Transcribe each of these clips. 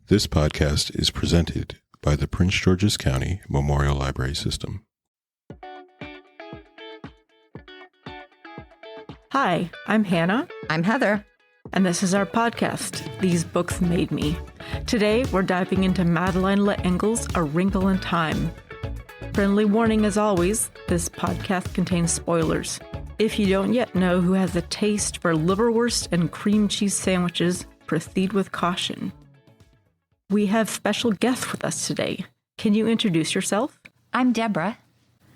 This podcast is presented by the Prince George's County Memorial Library System. Hi, I'm Hannah. I'm Heather. And this is our podcast, These Books Made Me. Today, we're diving into Madeleine L'Engle's A Wrinkle in Time. Friendly warning as always, this podcast contains spoilers. If you don't yet know who has a taste for liverwurst and cream cheese sandwiches, proceed with caution. We have special guests with us today. Can you introduce yourself? I'm Deborah.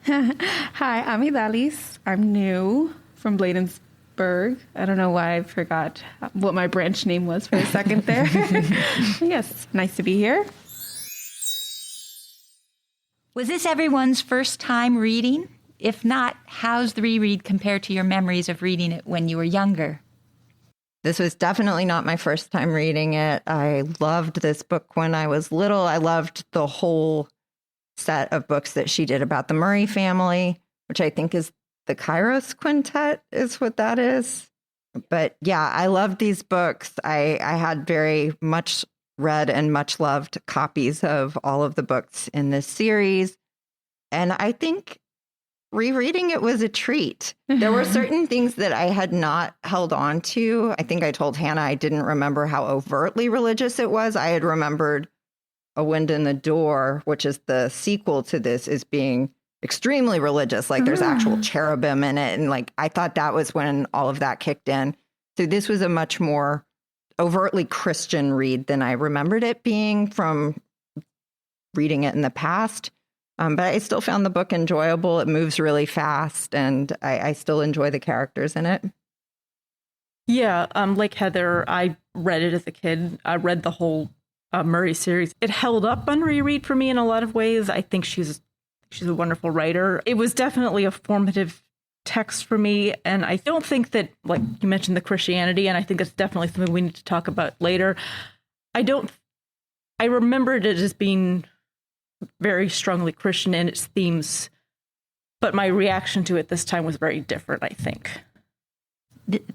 Hi, I'm Idalis. I'm new from Bladensburg. I don't know why I forgot what my branch name was for a second there. Yes, nice to be here. Was this everyone's first time reading? If not, how's the reread compared to your memories of reading it when you were younger? This was definitely not my first time reading it. I loved this book when I was little. I loved the whole set of books that she did about the Murray family, which I think is the Kairos Quintet is what that is. But yeah, I loved these books. I had very much read and much loved copies of all of the books in this series. And I think rereading it was a treat. There were certain things that I had not held on to. I think I told Hannah I didn't remember how overtly religious it was. I had remembered A Wind in the Door, which is the sequel to this, as being extremely religious. Like there's actual cherubim in it. And like I thought that was when all of that kicked in. So this was a much more overtly Christian read than I remembered it being from reading it in the past. But I still found the book enjoyable. It moves really fast, and I still enjoy the characters in it. Yeah, like Heather, I read it as a kid. I read the whole Murray series. It held up on reread for me in a lot of ways. I think she's a wonderful writer. It was definitely a formative text for me, and I don't think that, like you mentioned, the Christianity, and I think that's definitely something we need to talk about later. I remembered it as being very strongly Christian in its themes, but my reaction to it this time was very different, I think.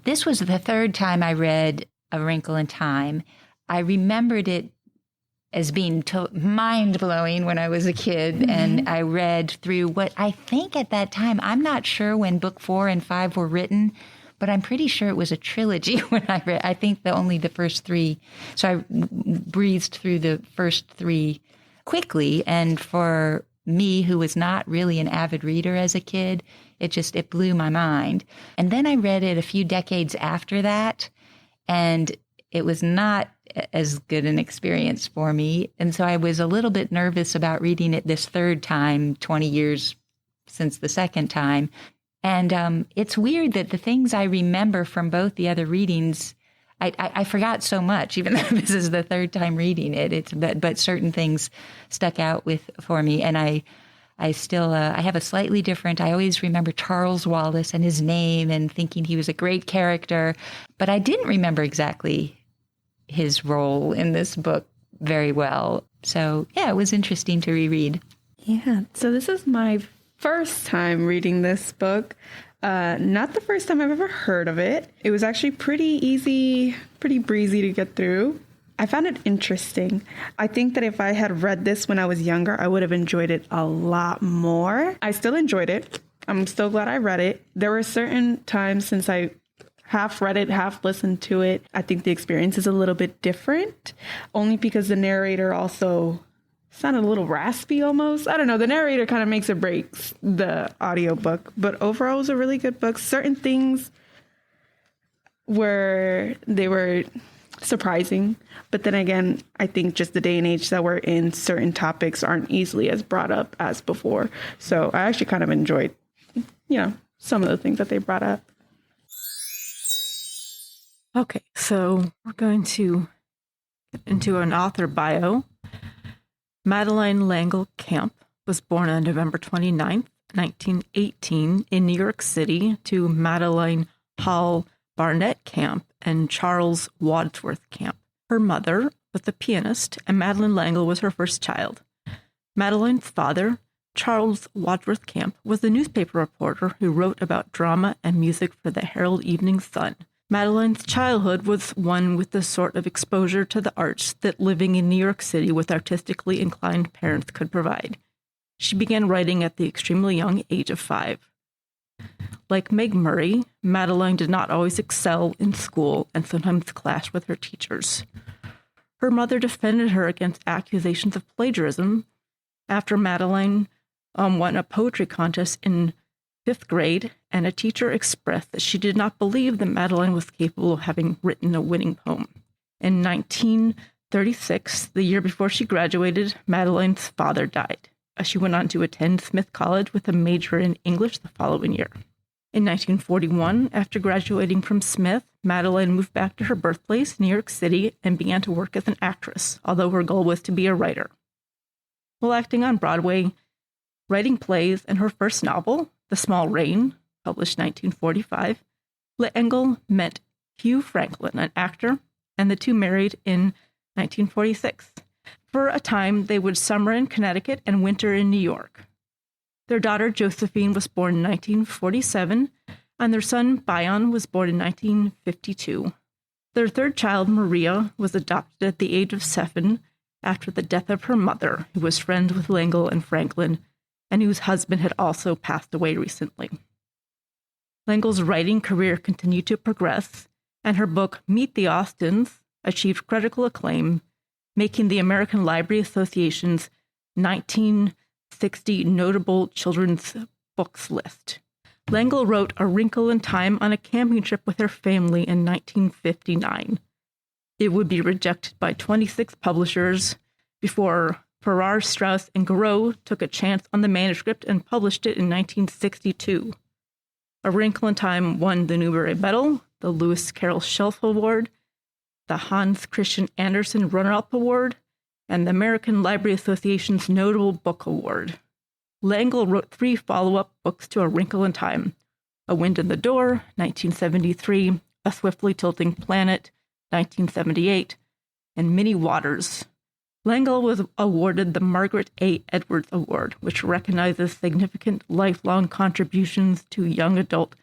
This was the third time I read A Wrinkle in Time. I remembered it as being mind-blowing when I was a kid, and I read through what I think at that time, I'm not sure when book 4 and 5 were written, but I'm pretty sure it was a trilogy when I read. I think only the first 3. So I breezed through the first 3 quickly, and for me, who was not really an avid reader as a kid, it blew my mind. And then I read it a few decades after that, and it was not as good an experience for me. And so I was a little bit nervous about reading it this third time, 20 years since the second time. And it's weird that the things I remember from both the other readings, I forgot so much, even though this is the third time reading it. But certain things stuck out for me, and I still I have a slightly different. I always remember Charles Wallace and his name, and thinking he was a great character, but I didn't remember exactly his role in this book very well. So yeah, it was interesting to reread. Yeah, so this is my first time reading this book. Not the first time I've ever heard of it. It was actually pretty easy, pretty breezy to get through. I found it interesting. I think that if I had read this when I was younger, I would have enjoyed it a lot more. I still enjoyed it. I'm still glad I read it. There were certain times since I half read it, half listened to it. I think the experience is a little bit different, only because the narrator also sounded a little raspy almost. I don't know. The narrator kind of makes or breaks the audiobook, but overall it was a really good book. Certain things were surprising, but then again, I think just the day and age that we're in, certain topics aren't easily as brought up as before. So I actually kind of enjoyed, some of the things that they brought up. Okay, so we're going to get into an author bio. Madeleine L'Engle Camp was born on November 29th, 1918 in New York City to Madeleine Hall Barnett Camp and Charles Wadsworth Camp. Her mother was a pianist, and Madeleine L'Engle was her first child. Madeleine's father, Charles Wadsworth Camp, was a newspaper reporter who wrote about drama and music for the Herald Evening Sun. Madeleine's childhood was one with the sort of exposure to the arts that living in New York City with artistically inclined parents could provide. She began writing at the extremely young age of 5. Like Meg Murray, Madeleine did not always excel in school and sometimes clashed with her teachers. Her mother defended her against accusations of plagiarism after Madeleine won a poetry contest in 5th grade, and a teacher expressed that she did not believe that Madeleine was capable of having written a winning poem. In 1936, the year before she graduated, Madeleine's father died. She went on to attend Smith College with a major in English the following year. In 1941, after graduating from Smith, Madeleine moved back to her birthplace, New York City, and began to work as an actress, although her goal was to be a writer. While acting on Broadway, writing plays, and her first novel, The Small Rain, published 1945, L'Engle met Hugh Franklin, an actor, and the two married in 1946. For a time, they would summer in Connecticut and winter in New York. Their daughter Josephine was born in 1947, and their son Bion was born in 1952. Their third child, Maria, was adopted at the age of 7 after the death of her mother, who was friends with L'Engle and Franklin, and whose husband had also passed away recently. L'Engle's writing career continued to progress, and her book Meet the Austins achieved critical acclaim, making the American Library Association's 1960 notable children's books list. L'Engle wrote A Wrinkle in Time on a camping trip with her family in 1959. It would be rejected by 26 publishers before Farrar, Straus, and Giroux took a chance on the manuscript and published it in 1962. A Wrinkle in Time won the Newbery Medal, the Lewis Carroll Shelf Award, the Hans Christian Andersen Runner-Up Award, and the American Library Association's Notable Book Award. L'Engle wrote 3 follow-up books to A Wrinkle in Time: A Wind in the Door, 1973, A Swiftly Tilting Planet, 1978, and Many Waters. L'Engle was awarded the Margaret A. Edwards Award, which recognizes significant lifelong contributions to young adult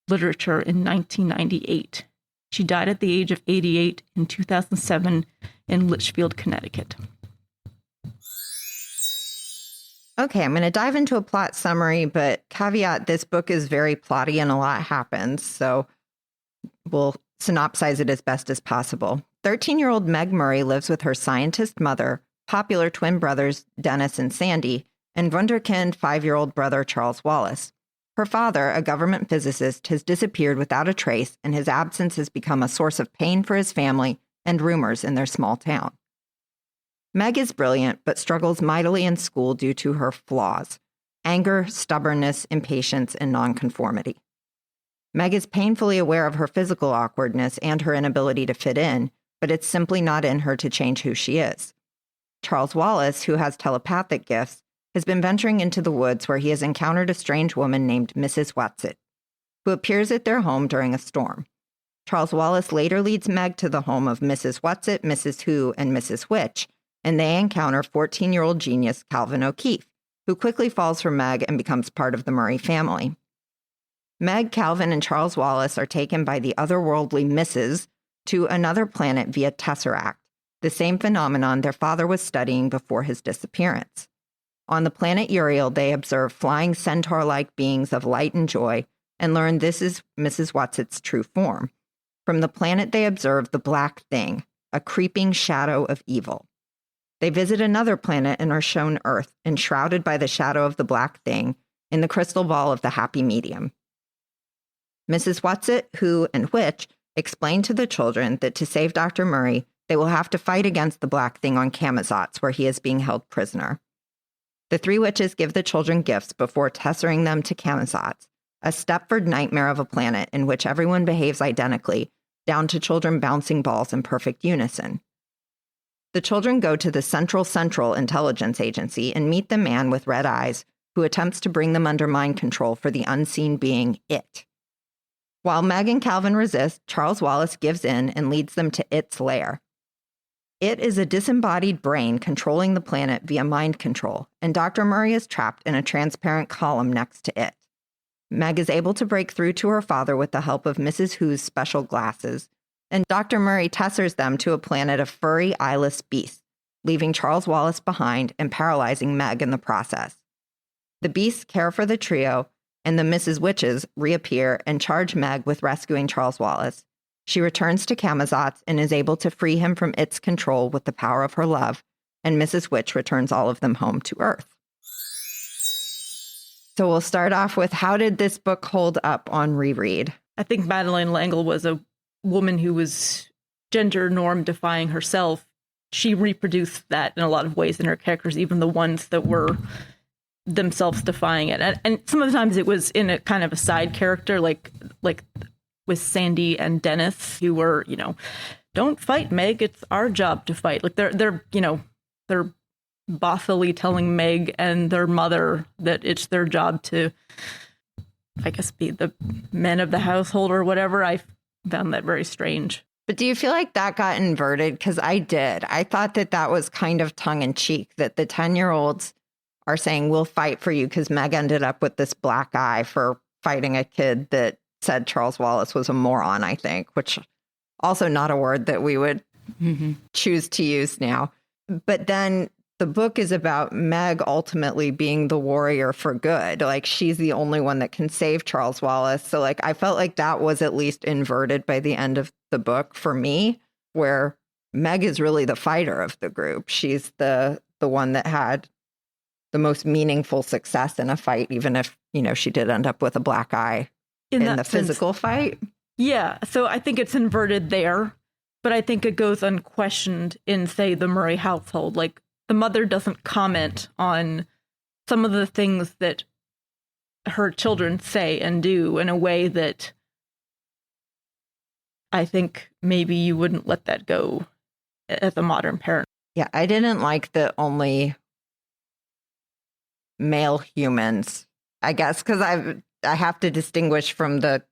literature, in 1998. She died at the age of 88 in 2007 in Litchfield, Connecticut. Okay, I'm going to dive into a plot summary, but caveat, this book is very plotty and a lot happens, so we'll synopsize it as best as possible. 13-year-old Meg Murray lives with her scientist mother, popular twin brothers Dennis and Sandy, and wunderkind 5-year-old brother Charles Wallace. Her father, a government physicist, has disappeared without a trace, and his absence has become a source of pain for his family and rumors in their small town. Meg is brilliant, but struggles mightily in school due to her flaws: anger, stubbornness, impatience, and nonconformity. Meg is painfully aware of her physical awkwardness and her inability to fit in, but it's simply not in her to change who she is. Charles Wallace, who has telepathic gifts, has been venturing into the woods where he has encountered a strange woman named Mrs. Whatsit, who appears at their home during a storm. Charles Wallace later leads Meg to the home of Mrs. Whatsit, Mrs. Who, and Mrs. Witch, and they encounter 14-year-old genius Calvin O'Keefe, who quickly falls for Meg and becomes part of the Murray family. Meg, Calvin, and Charles Wallace are taken by the otherworldly Mrs. to another planet via tesseract, the same phenomenon their father was studying before his disappearance. On the planet Uriel, they observe flying centaur-like beings of light and joy and learn this is Mrs. Whatsit's true form. From the planet, they observe the Black Thing, a creeping shadow of evil. They visit another planet and are shown Earth, enshrouded by the shadow of the Black Thing, in the crystal ball of the happy medium. Mrs. Whatsit, Who, and Witch explain to the children that to save Dr. Murray, they will have to fight against the Black Thing on Camazotz, where he is being held prisoner. The 3 witches give the children gifts before tessering them to Camazotz, a Stepford nightmare of a planet in which everyone behaves identically, down to children bouncing balls in perfect unison. The children go to the Central Intelligence Agency and meet the man with red eyes who attempts to bring them under mind control for the unseen being It. While Meg and Calvin resist, Charles Wallace gives in and leads them to It's lair. It is a disembodied brain controlling the planet via mind control, and Dr. Murray is trapped in a transparent column next to It. Meg is able to break through to her father with the help of Mrs. Who's special glasses, and Dr. Murray tessers them to a planet of furry, eyeless beasts, leaving Charles Wallace behind and paralyzing Meg in the process. The beasts care for the trio, and the Mrs. Witches reappear and charge Meg with rescuing Charles Wallace. She returns to Camazotz and is able to free him from its control with the power of her love, and Mrs. Witch returns all of them home to Earth. So we'll start off with, how did this book hold up on reread? I think Madeleine L'Engle was a woman who was gender norm defying herself. She reproduced that in a lot of ways in her characters, even the ones that were themselves defying it. And some of the times it was in a kind of a side character, like with Sandy and Dennis, who were, don't fight, Meg. It's our job to fight. Like they're bossily telling Meg and their mother that it's their job to, I guess, be the men of the household or whatever. I found that very strange. But do you feel like that got inverted? Because I did. I thought that was kind of tongue in cheek, that the 10-year-olds are saying, we'll fight for you, because Meg ended up with this black eye for fighting a kid that said Charles Wallace was a moron, I think, which also not a word that we would choose to use now. But then the book is about Meg ultimately being the warrior for good. Like, she's the only one that can save Charles Wallace. So, like, I felt like that was at least inverted by the end of the book for me, where Meg is really the fighter of the group. She's the one that had the most meaningful success in a fight, even if, she did end up with a black eye in the physical fight. Yeah. So I think it's inverted there, but I think it goes unquestioned in, say, the Murray household. Like, the mother doesn't comment on some of the things that her children say and do in a way that I think maybe you wouldn't let that go as a modern parent. Yeah, I didn't like the only male humans, I guess, because I have to distinguish from the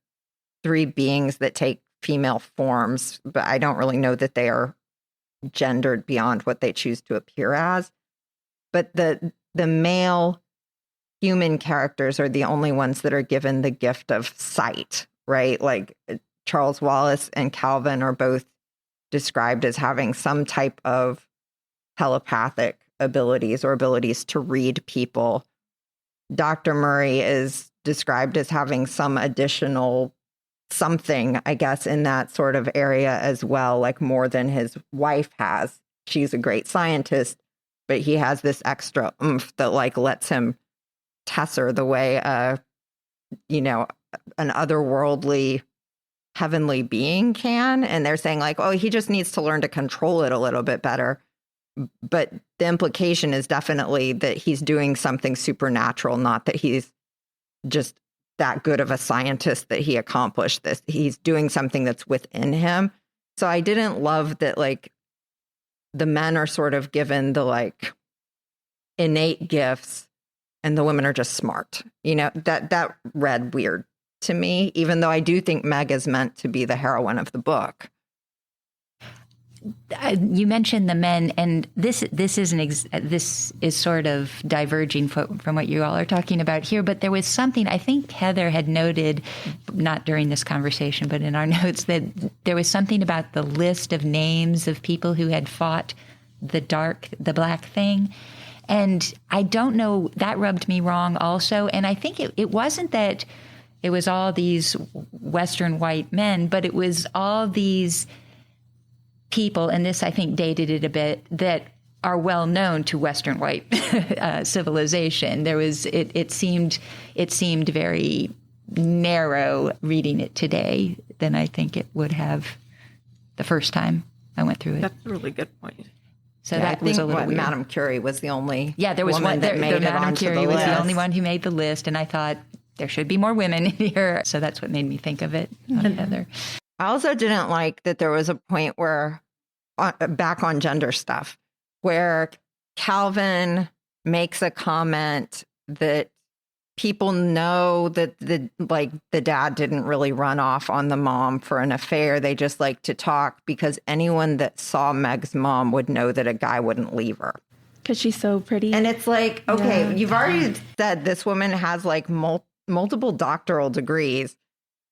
3 beings that take female forms, but I don't really know that they are gendered beyond what they choose to appear as. But the male human characters are the only ones that are given the gift of sight, right? Like, Charles Wallace and Calvin are both described as having some type of telepathic abilities or abilities to read people. Dr. Murray is described as having some additional something, I guess, in that sort of area as well, like more than his wife has. She's a great scientist, but he has this extra oomph that, like, lets him tesser the way an otherworldly heavenly being can. And they're saying, like, oh, he just needs to learn to control it a little bit better. But the implication is definitely that he's doing something supernatural, not that he's just that good of a scientist that he accomplished this. He's doing something that's within him. So I didn't love that, like, the men are sort of given the, like, innate gifts and the women are just smart. That read weird to me, even though I do think Meg is meant to be the heroine of the book. You mentioned the men, and this is sort of diverging from what you all are talking about here. But there was something I think Heather had noted, not during this conversation, but in our notes, that there was something about the list of names of people who had fought the black thing. And I don't know, that rubbed me wrong also. And I think it wasn't that it was all these Western white men, but it was all these people, and this I think dated it a bit, that are well known to Western white civilization. There was it seemed very narrow reading it today than I think it would have the first time I went through it. That's a really good point. So that was a little weird. Madame Curie was the only there was woman one that made it Madame onto Curie the was list. the only one who made the list, and I thought there should be more women in here. So that's what made me think of it, Heather. I also didn't like that there was a point where, back on gender stuff, where Calvin makes a comment that people know that the dad didn't really run off on the mom for an affair. They just like to talk, because anyone that saw Meg's mom would know that a guy wouldn't leave her. Because she's so pretty. And it's like, okay, you've already said this woman has like multiple doctoral degrees.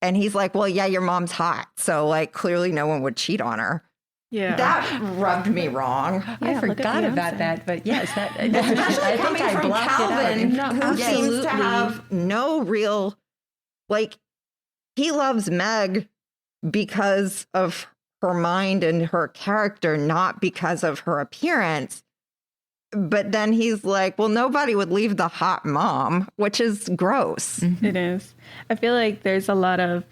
And he's like, well, yeah, your mom's hot. So like clearly no one would cheat on her. Yeah. That rubbed me wrong. I forgot about that, but yes, Especially coming from Calvin, who seems to have no real, like, he loves Meg because of her mind and her character, not because of her appearance. But then he's like, well, nobody would leave the hot mom, which is gross. Mm-hmm. It is. I feel like there's a lot of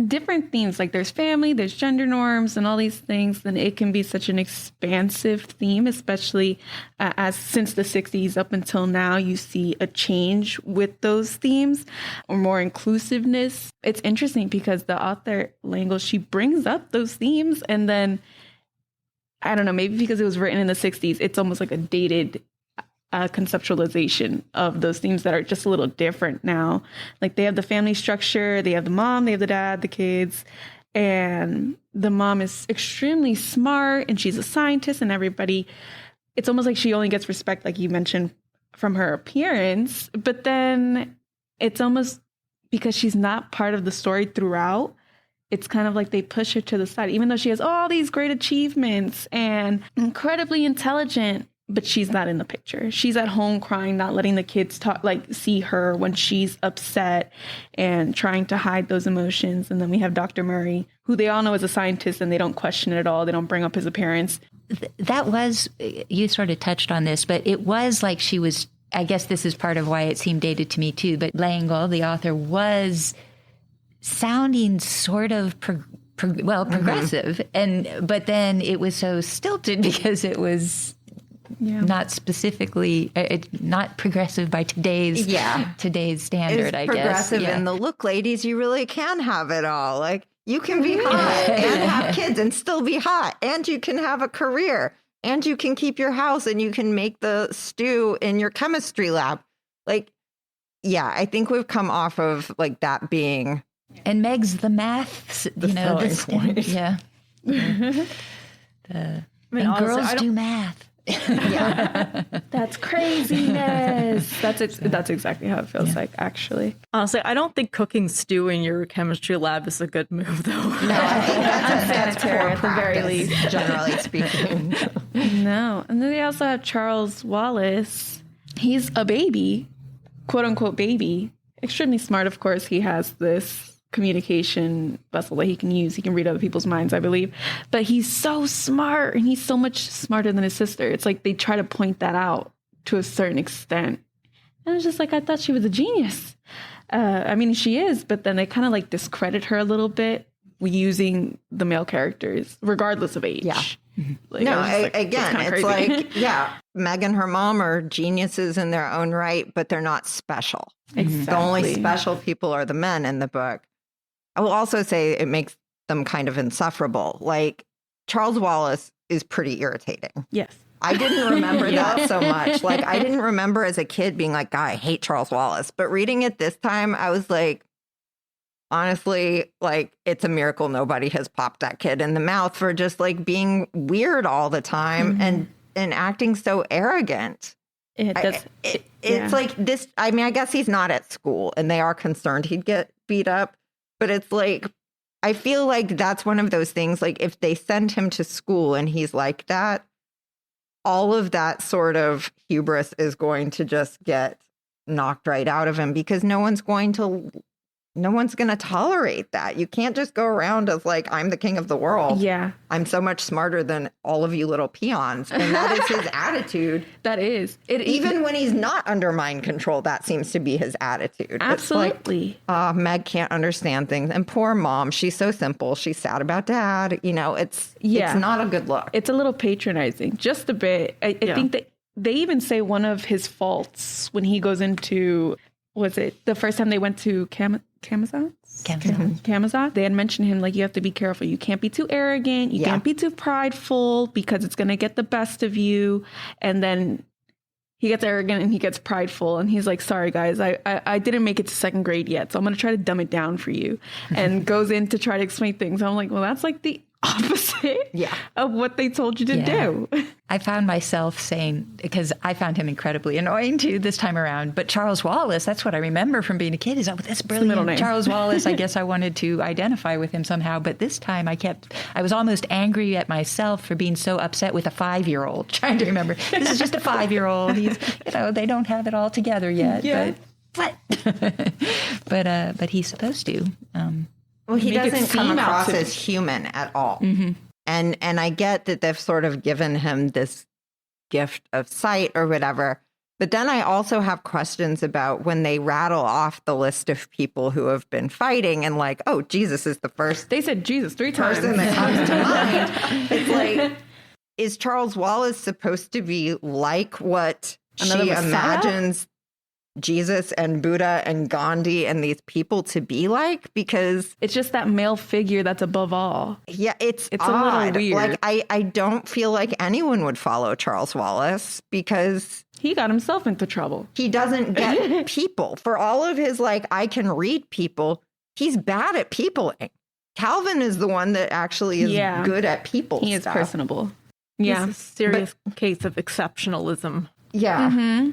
different themes, like there's family, there's gender norms and all these things, then it can be such an expansive theme, especially as since the 60s up until now, you see a change with those themes or more inclusiveness. It's interesting because the author L'Engle, she brings up those themes, and then I don't know, maybe because it was written in the 60s, it's almost like a dated conceptualization of those themes that are just a little different now. Like they have the family structure, they have the mom, they have the dad, the kids, and the mom is extremely smart and she's a scientist, and everybody, it's almost like she only gets respect, like you mentioned, from her appearance, but then it's almost because she's not part of the story throughout. It's kind of like they push her to the side, even though she has all these great achievements and incredibly intelligent, but she's not in the picture. She's at home crying, not letting the kids talk, like see her when she's upset and trying to hide those emotions. And then we have Dr. Murray, who they all know is a scientist, and they don't question it at all. They don't bring up his appearance. That was, you sort of touched on this, but it was like she was, I guess this is part of why it seemed dated to me too, but L'Engle, the author, was sounding sort of progressive. But then it was so stilted because it was not specifically, not progressive by today's standard, I guess. Progressive in the look, ladies, you really can have it all. Like you can be hot and have kids and still be hot, and you can have a career, and you can keep your house, and you can make the stew in your chemistry lab. Like, yeah, I think we've come off of like that being. And Meg's the maths, the point. Yeah. And girls do math. Yeah, that's craziness. That's exactly how it feels like, actually. Honestly, I don't think cooking stew in your chemistry lab is a good move, though. No, I think that's unsanitary at the very least, generally speaking. No, and then they also have Charles Wallace. He's a baby, quote unquote baby, extremely smart. Of course, he has this communication vessel that he can use. He can read other people's minds, I believe. But he's so smart, and he's so much smarter than his sister. It's like they try to point that out to a certain extent. And it's just like, I thought she was a genius. I mean, she is, but then they kind of like discredit her a little bit using the male characters, regardless of age. Yeah. Like, no, like, again, it's like, yeah, Meg and her mom are geniuses in their own right, but they're not special. Exactly. The only special people are the men in the book. I will also say it makes them kind of insufferable. Like, Charles Wallace is pretty irritating. Yes. I didn't remember that so much. Like, I didn't remember as a kid being like, God, I hate Charles Wallace. But reading it this time, I was like, honestly, like, it's a miracle nobody has popped that kid in the mouth for just like being weird all the time and acting so arrogant. It's like this. I mean, I guess he's not at school and they are concerned he'd get beat up. But it's like, I feel like that's one of those things, like if they send him to school and he's like that, all of that sort of hubris is going to just get knocked right out of him because no one's going to tolerate that. You can't just go around as like, I'm the king of the world. Yeah. I'm so much smarter than all of you little peons. And that is his attitude. That is. Even when he's not under mind control, that seems to be his attitude. Absolutely. It's like, Meg can't understand things. And poor mom, she's so simple. She's sad about dad. It's not a good look. It's a little patronizing, just a bit. I think that they even say one of his faults when he goes into, was it the first time they went to Camazotz? Camazotz. They had mentioned him, like, you have to be careful. You can't be too arrogant. You can't be too prideful because it's going to get the best of you. And then he gets arrogant and he gets prideful. And he's like, sorry, guys, I didn't make it to second grade yet. So I'm going to try to dumb it down for you. And goes in to try to explain things. I'm like, well, that's like the opposite Yeah. of what they told you to Yeah. do. I found myself saying, because I found him incredibly annoying too this time around, but Charles Wallace, that's what I remember from being a kid, is, oh, that's middle brilliant. name. Charles Wallace, I guess I wanted to identify with him somehow. But this time I was almost angry at myself for being so upset with a 5-year-old, trying to remember, this is just a 5-year-old. He's, they don't have it all together yet. Yeah. But he's supposed to. Well, he Make it doesn't come seem across out to- as human at all. And I get that they've sort of given him this gift of sight or whatever. But then I also have questions about when they rattle off the list of people who have been fighting and like, oh, Jesus is the first They said Jesus 3 times. person that comes to mind. It's like, is Charles Wallace supposed to be like what Another she Messiah? imagines Jesus and Buddha and Gandhi and these people to be like? Because It's just that male figure that's above all. yeah, it's a little odd. weird. Like I don't feel like anyone would follow Charles Wallace because He got himself into trouble. he doesn't get people. For all of his like, I can read people, he's bad at peopling. Calvin is the one that actually is Yeah. good at people. He is stuff. personable. Yeah. It's a serious case of exceptionalism. Yeah.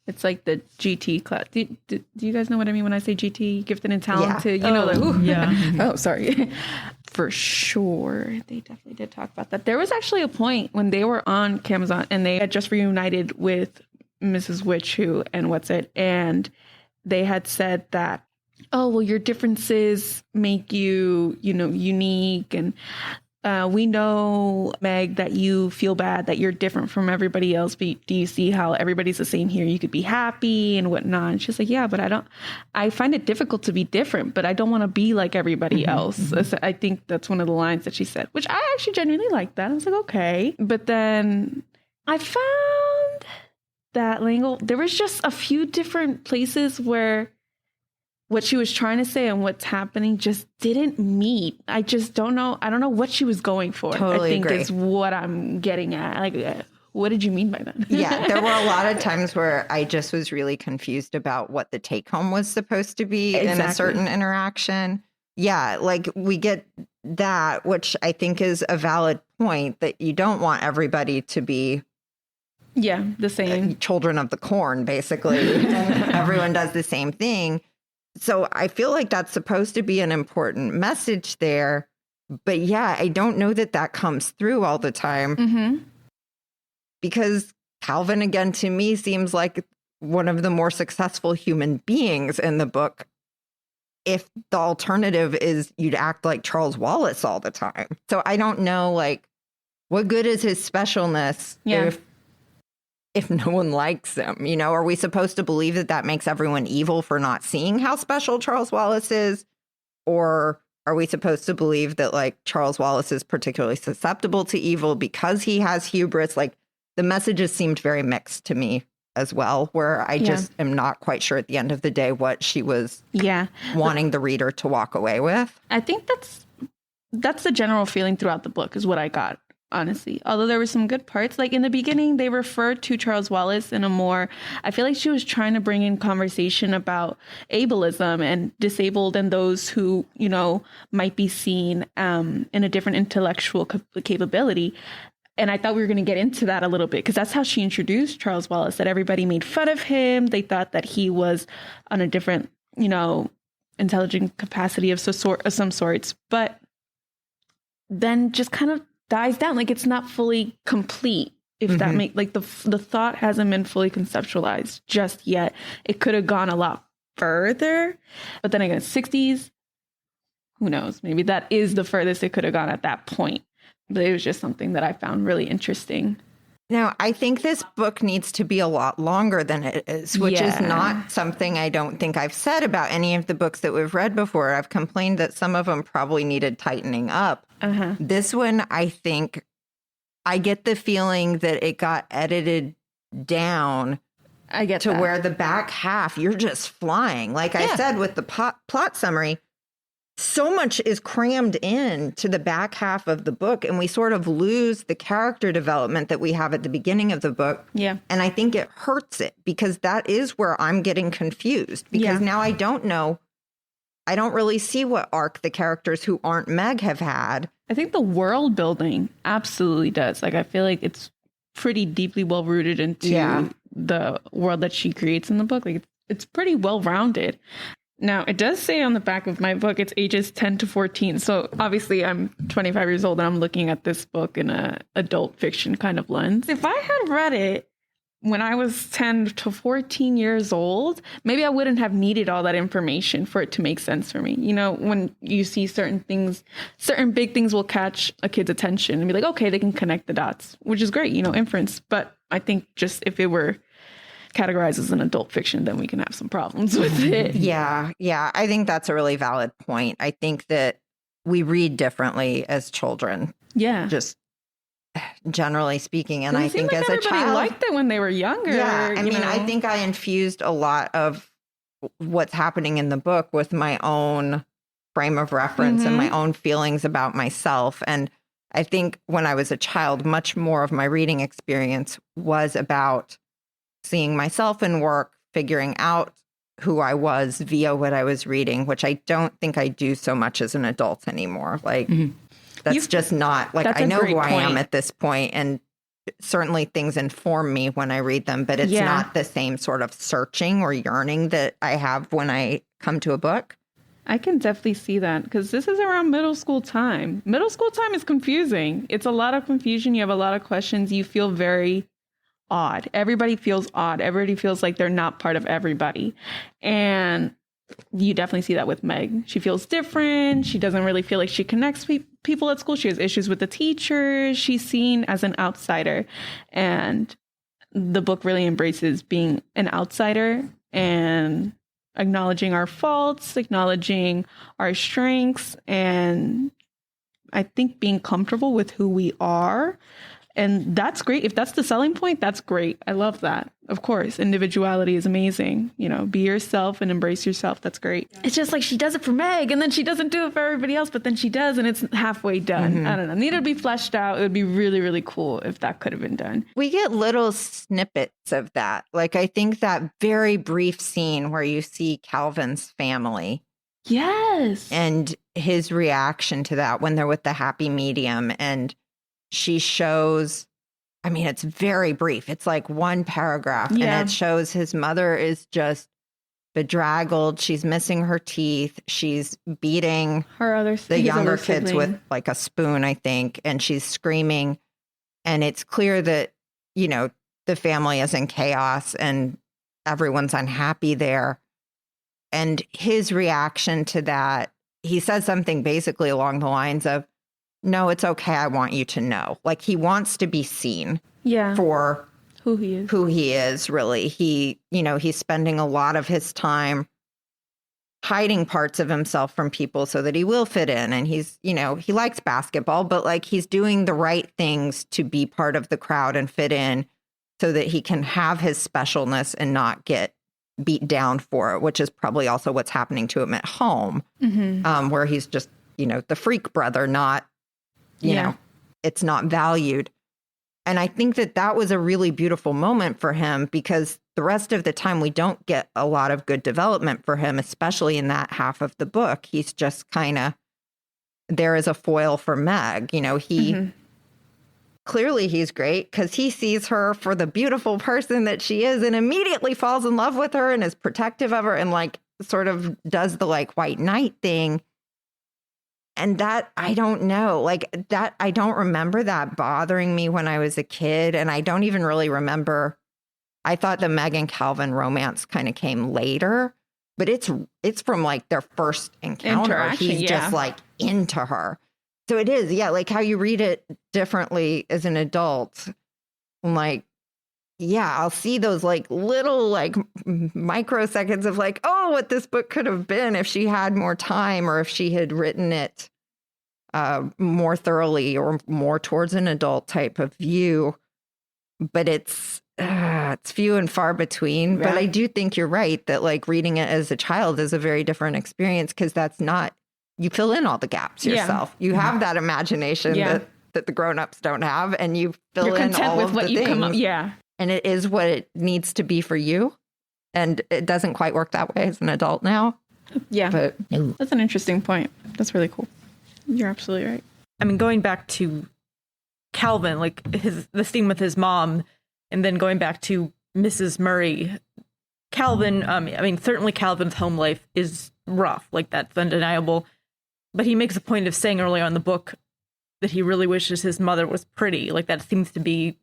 It's like the GT class. Do you guys know what I mean when I say GT, gifted and talented? Yeah. You know, like, ooh. Yeah. Oh, sorry. For sure. They definitely did talk about that. There was actually a point when they were on Camazotz and they had just reunited with Mrs. Witch Who and Whatsit. And they had said that, oh, well, your differences make you, unique. And we know, Meg, that you feel bad that you're different from everybody else. But do you see how everybody's the same here? You could be happy and whatnot. And she's like, yeah, but I find it difficult to be different, but I don't want to be like everybody else. I think that's one of the lines that she said, which I actually genuinely liked that. I was like, okay. But then I found that L'Engle, there was just a few different places where what she was trying to say and what's happening just didn't meet. I just don't know. I don't know what she was going for. Totally I think agree. is what I'm getting at. Like, what did you mean by that? Yeah, there were a lot of times where I just was really confused about what the take home was supposed to be in a Exactly. certain interaction. Yeah, like we get that, which I think is a valid point, that you don't want everybody to be Yeah, the same. children of the corn, basically. And everyone does the same thing. So I feel like that's supposed to be an important message there. But yeah, I don't know that that comes through all the time. Mm-hmm. Because Calvin, again, to me, seems like one of the more successful human beings in the book. If the alternative is you'd act like Charles Wallace all the time. So I don't know, like, what good is his specialness if no one likes him? You know, are we supposed to believe that that makes everyone evil for not seeing how special Charles Wallace is? Or are we supposed to believe that, like, Charles Wallace is particularly susceptible to evil because he has hubris? Like, the messages seemed very mixed to me as well, where I just am not quite sure at the end of the day what she was wanting the reader to walk away with. I think that's the general feeling throughout the book is what I got, honestly. Although there were some good parts. Like in the beginning, they referred to Charles Wallace in a more, I feel like she was trying to bring in conversation about ableism and disabled and those who, might be seen in a different intellectual capability. And I thought we were going to get into that a little bit because that's how she introduced Charles Wallace, that everybody made fun of him. They thought that he was on a different, intelligent capacity of some sorts. But then just kind of dies down. Like it's not fully complete. If that makes, like the thought hasn't been fully conceptualized just yet. It could have gone a lot further. But then again, 60s, who knows? Maybe that is the furthest it could have gone at that point. But it was just something that I found really interesting. Now, I think this book needs to be a lot longer than it is, which is not something I don't think I've said about any of the books that we've read before. I've complained that some of them probably needed tightening up. This one, I think, I get the feeling that it got edited down I get to that. where the back half, you're just flying. Like I said with the plot summary, so much is crammed in to the back half of the book, and we sort of lose the character development that we have at the beginning of the book. Yeah. And I think it hurts it because that is where I'm getting confused because now I don't know. I don't really see what arc the characters who aren't Meg have had. I think the world building absolutely does. Like, I feel like it's pretty deeply well rooted into the world that she creates in the book. Like, it's pretty well rounded. Now, it does say on the back of my book, it's ages 10 to 14. So obviously I'm 25 years old and I'm looking at this book in a adult fiction kind of lens. If I had read it when I was 10 to 14 years old, maybe I wouldn't have needed all that information for it to make sense for me. You know, when you see certain things, certain big things will catch a kid's attention and be like, okay, they can connect the dots, which is great, you know, inference. But I think just if it were categorized as an adult fiction, then we can have some problems with it. Yeah. I think that's a really valid point. I think that we read differently as children. Yeah. Just generally speaking. And I think like as a everybody child, liked it when they were younger. Yeah. I mean, I think I infused a lot of what's happening in the book with my own frame of reference and my own feelings about myself. And I think when I was a child, much more of my reading experience was about seeing myself in work, figuring out who I was via what I was reading, which I don't think I do so much as an adult anymore. Like, that's just not, like, I know who I am at this point, and certainly things inform me when I read them, but it's not the same sort of searching or yearning that I have when I come to a book. I can definitely see that, because this is around middle school time. Middle school time is confusing. It's a lot of confusion. You have a lot of questions. You feel very odd. Everybody feels odd. Everybody feels like they're not part of everybody. And you definitely see that with Meg. She feels different. She doesn't really feel like she connects people at school. She has issues with the teachers. She's seen as an outsider. And the book really embraces being an outsider and acknowledging our faults, acknowledging our strengths, and I think being comfortable with who we are. And that's great. If that's the selling point, that's great. I love that. Of course, individuality is amazing. You know, be yourself and embrace yourself. That's great. It's just like she does it for Meg, and then she doesn't do it for everybody else, but then she does, and it's halfway done. I don't know. Needed to be fleshed out. It would be really, really cool if that could have been done. We get little snippets of that. Like, I think that very brief scene where you see Calvin's family. Yes. And his reaction to that when they're with the happy medium, and she shows, I mean, it's very brief. It's like one paragraph, and it shows his mother is just bedraggled. She's missing her teeth. She's beating the younger kids with like a spoon, I think, and she's screaming. And it's clear that, you know, the family is in chaos and everyone's unhappy there. And his reaction to that, he says something basically along the lines of, no, it's okay. I want you to know. Like, he wants to be seen for who he is, really. He, you know, he's spending a lot of his time hiding parts of himself from people so that he will fit in. And he's, you know, he likes basketball, but like, he's doing the right things to be part of the crowd and fit in so that he can have his specialness and not get beat down for it, which is probably also what's happening to him at home, where he's just, you know, the freak brother, not, you know, it's not valued. And I think that that was a really beautiful moment for him, because the rest of the time we don't get a lot of good development for him, especially in that half of the book. He's just kind of there as a foil for Meg. You know, he clearly he's great because he sees her for the beautiful person that she is and immediately falls in love with her and is protective of her and like sort of does the like white knight thing. And that, I don't know, like that, I don't remember that bothering me when I was a kid. And I don't even really remember, I thought the Meg and Calvin romance kind of came later, but it's from like their first encounter. He's just like into her. So it is, like how you read it differently as an adult. Like, I'll see those like little like microseconds of like, oh, what this book could have been if she had more time or if she had written it more thoroughly or more towards an adult type of view. But it's few and far between. Right. But I do think you're right that like reading it as a child is a very different experience because that's not, you fill in all the gaps yourself. You have that imagination that the grown-ups don't have, and you fill in all of the things. And it is what it needs to be for you. And it doesn't quite work that way as an adult now. Yeah. But that's an interesting point. That's really cool. You're absolutely right. I mean, going back to Calvin, like the scene with his mom, and then going back to Mrs. Murray, Calvin, I mean, certainly Calvin's home life is rough, like that's undeniable. But he makes a point of saying earlier in the book that he really wishes his mother was pretty. Like that seems to be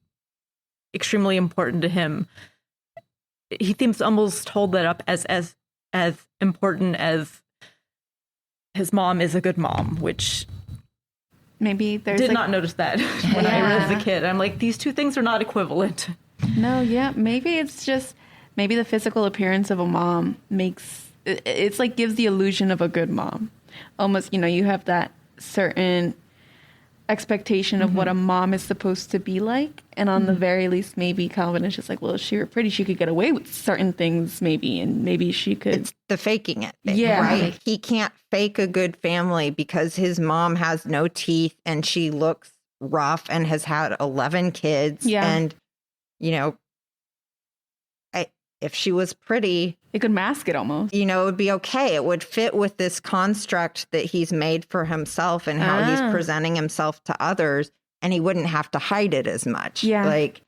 extremely important to him. He seems to almost hold that up as important as his mom is a good mom, which Maybe there's did not notice that when I read as a kid. I'm like, these two things are not equivalent. No, yeah. Maybe it's just, maybe the physical appearance of a mom it's like gives the illusion of a good mom. Almost, you have that certain expectation of what a mom is supposed to be like. And on the very least, maybe Calvin is just like, well, if she were pretty, she could get away with certain things maybe. And maybe she could. It's the faking it thing, Yeah. right? He can't fake a good family because his mom has no teeth and she looks rough and has had 11 kids. Yeah. And, if she was pretty, It could mask it almost. it would be okay. It would fit with this construct that he's made for himself and how he's presenting himself to others. And he wouldn't have to hide it as much. Yeah. Like,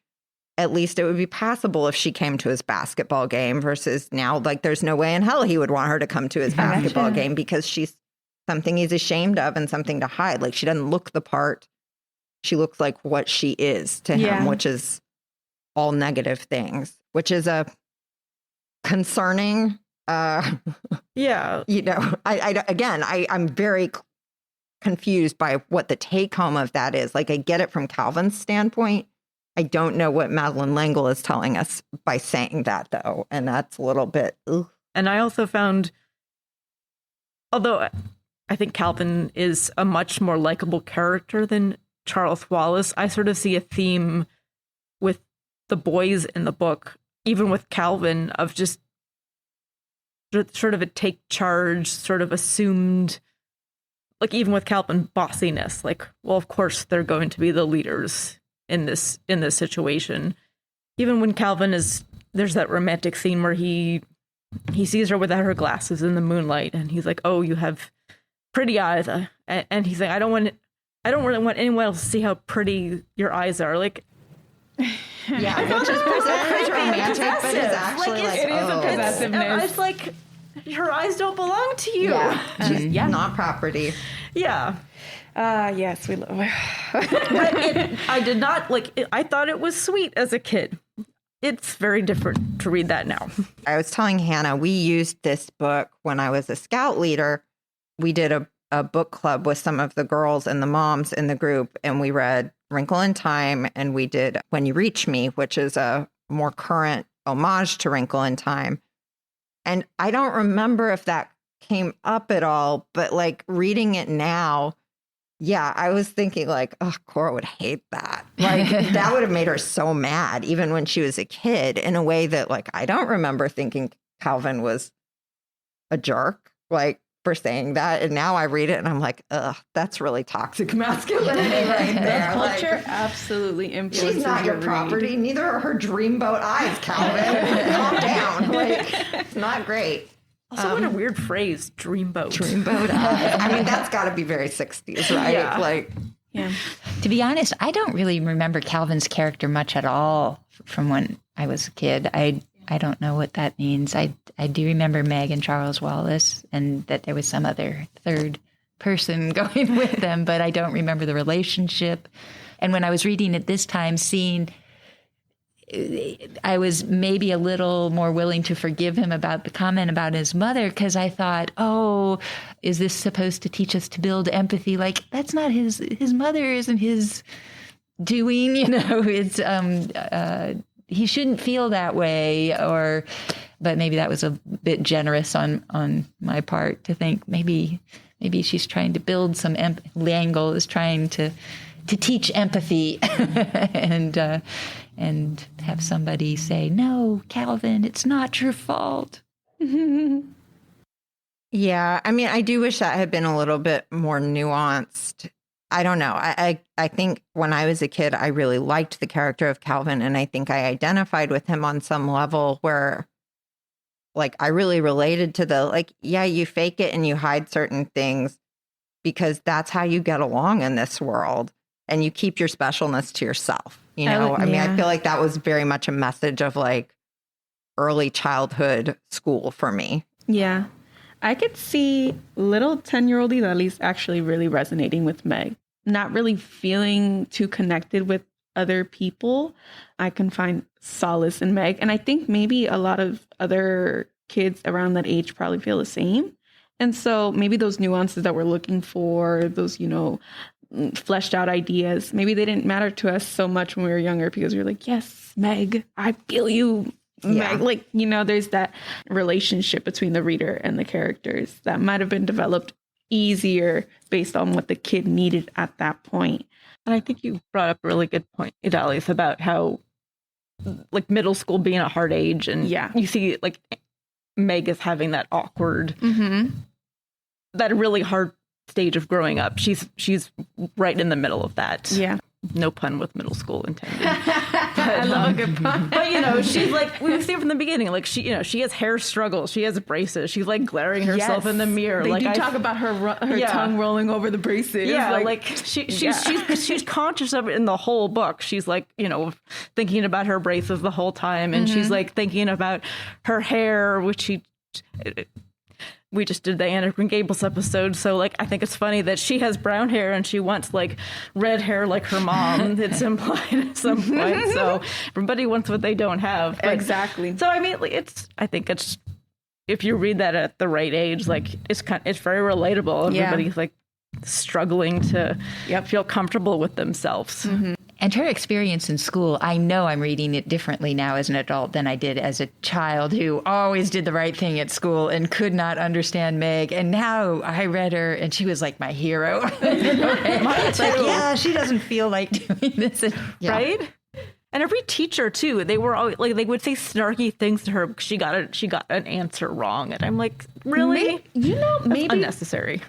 at least it would be passable if she came to his basketball game versus now, like, there's no way in hell he would want her to come to his basketball game because she's something he's ashamed of and something to hide. Like, she doesn't look the part. She looks like what she is to him, which is all negative things, which is a concerning, Yeah. I'm very confused by what the take home of that is. Like, I get it from Calvin's standpoint. I don't know what Madeleine L'Engle is telling us by saying that, though. And that's a little bit, ugh. And I also found, although I think Calvin is a much more likable character than Charles Wallace, I sort of see a theme with the boys in the book, even with Calvin, of just sort of a take charge, sort of assumed, like even with Calvin, bossiness. Like, well, of course they're going to be the leaders in this situation. Even when Calvin there's that romantic scene where he sees her without her glasses in the moonlight, and he's like, "Oh, you have pretty eyes," and he's like, "I don't really want anyone else to see how pretty your eyes are." Like, Yeah, which is presented as romantic, but is actually like, it is a possessiveness. It's like, her eyes don't belong to you. Yeah, she's not property. Yeah. Yes, we love her. But I did not like it. I thought it was sweet as a kid. It's very different to read that now. I was telling Hannah, we used this book when I was a scout leader. We did a book club with some of the girls and the moms in the group, and we read Wrinkle in Time, and we did When You Reach Me, which is a more current homage to Wrinkle in Time. And I don't remember if that came up at all, but like reading it now, yeah, I was thinking like, oh, Cora would hate that. Like that would have made her so mad, even when she was a kid, in a way that like I don't remember thinking Calvin was a jerk, like for saying that. And now I read it and I'm like, ugh, that's really toxic masculinity right there. Culture Like, absolutely influences she's not your read. property. Neither are her dreamboat eyes, Calvin. Calm down. Like, it's not great. Also, what a weird phrase, dreamboat. Dreamboat eyes. I mean, that's got to be very 60s, right? Yeah. Like, Yeah. To be honest, I don't really remember Calvin's character much at all from when I was a kid. I don't know what that means. I do remember Meg and Charles Wallace, and that there was some other third person going with them, but I don't remember the relationship. And when I was reading it this time, I was maybe a little more willing to forgive him about the comment about his mother, because I thought, oh, is this supposed to teach us to build empathy? Like, that's not his mother isn't his doing, it's he shouldn't feel that way, but maybe that was a bit generous on my part to think maybe she's trying to build some L'Engle is trying to teach empathy and have somebody say, no, Calvin, it's not your fault. yeah, I mean, I do wish that had been a little bit more nuanced. I don't know. I think when I was a kid, I really liked the character of Calvin, and I think I identified with him on some level where, like, I really related to the, like, yeah, you fake it and you hide certain things, because that's how you get along in this world. And you keep your specialness to yourself. You know, I mean, I feel like that was very much a message of like early childhood school for me. Yeah. I could see little 10-year-old Idalis actually really resonating with Meg, not really feeling too connected with other people. I can find solace in Meg. And I think maybe a lot of other kids around that age probably feel the same. And so maybe those nuances that we're looking for, those, you know, fleshed out ideas, maybe they didn't matter to us so much when we were younger because we were like, yes, Meg, I feel you. Yeah. Like, you know, there's that relationship between the reader and the characters that might have been developed easier based on what the kid needed at that point. And I think you brought up a really good point, Idalis, about how like middle school being a hard age, and you see like Meg is having that awkward, that really hard stage of growing up. She's right in the middle of that. Yeah. No pun with middle school intended. I love a good pun. But, you know, she's like, we see from the beginning, like she has hair struggles. She has braces. She's like glaring herself in the mirror. They like do talk about her tongue rolling over the braces. Yeah, like she's conscious of it in the whole book. She's like, you know, thinking about her braces the whole time. And she's like thinking about her hair, which we just did the Anna Green Gables episode. So like, I think it's funny that she has brown hair and she wants like red hair like her mom. It's implied at some point. So everybody wants what they don't have. But, exactly. So I mean, I think it's, if you read that at the right age, like it's very relatable. Everybody's like struggling to feel comfortable with themselves. And her experience in school, I know I'm reading it differently now as an adult than I did as a child who always did the right thing at school and could not understand Meg. And now I read her and she was like my hero. It's like, yeah, she doesn't feel like doing this. Right? And every teacher too, they were always like, they would say snarky things to her because she got an answer wrong. And I'm like, really? That's unnecessary.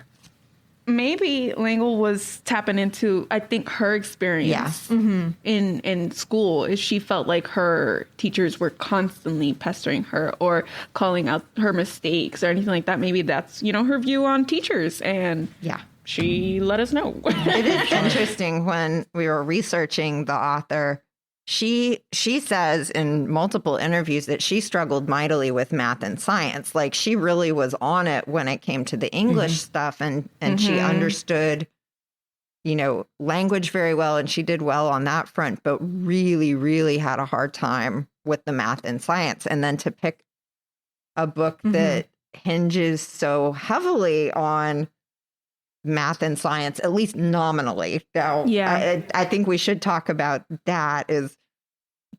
Maybe L'Engle was tapping into, I think, her experience in school is she felt like her teachers were constantly pestering her or calling out her mistakes or anything like that. Maybe that's, you know, her view on teachers. And she let us know. It is interesting when we were researching the author. She says in multiple interviews that she struggled mightily with math and science. Like she really was on it when it came to the English stuff and she understood, you know, language very well and she did well on that front, but really, really had a hard time with the math and science. And then to pick a book that hinges so heavily on math and science, at least nominally. Now, I think we should talk about that is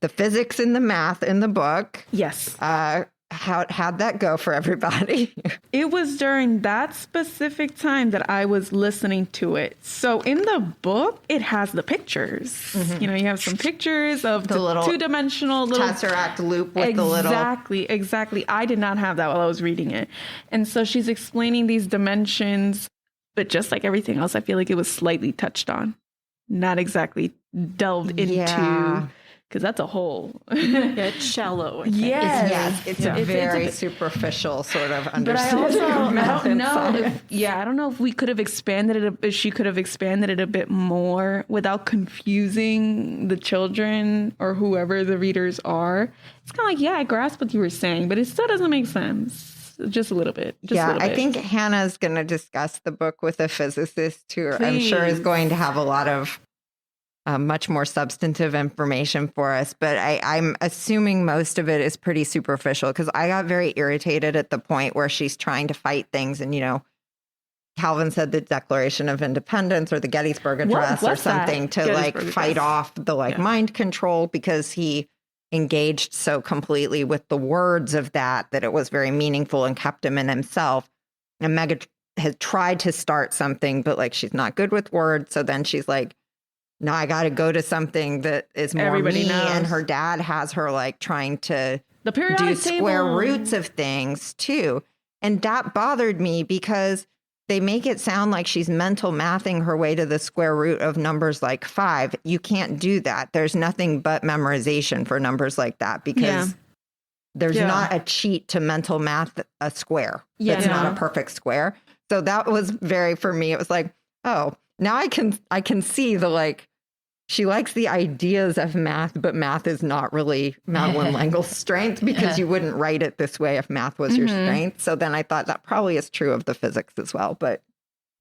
the physics and the math in the book. Yes. How'd that go for everybody? It was during that specific time that I was listening to it. So in the book, it has the pictures. You know, you have some pictures of the little two-dimensional little tesseract loop with the little. Exactly. I did not have that while I was reading it. And so she's explaining these dimensions. But just like everything else, I feel like it was slightly touched on, not exactly delved into, because that's a whole. It's shallow. It's a very superficial sort of understanding. But I don't know if we could have expanded it. If she could have expanded it a bit more without confusing the children or whoever the readers are. It's kind of like, I grasp what you were saying, but it still doesn't make sense. Just a little bit. I think Hannah's going to discuss the book with a physicist who I'm sure is going to have a lot of much more substantive information for us. But I'm assuming most of it is pretty superficial because I got very irritated at the point where she's trying to fight things. And, you know, Calvin said the Declaration of Independence or the Gettysburg Address or something to like fight off the mind control because he engaged so completely with the words of that it was very meaningful and kept him in himself. And Meg has tried to start something, but like she's not good with words. So then she's like, no, I got to go to something that is more everybody me. knows. And her dad has her like trying to do square roots of things too. And that bothered me because they make it sound like she's mental mathing her way to the square root of numbers like 5. You can't do that. There's nothing but memorization for numbers like that because there's not a cheat to mental math a square. It's not a perfect square. So that was for me, it was like, oh, now I can see the like, she likes the ideas of math, but math is not really Madeleine L'Engle's strength because you wouldn't write it this way if math was your strength. So then I thought that probably is true of the physics as well. But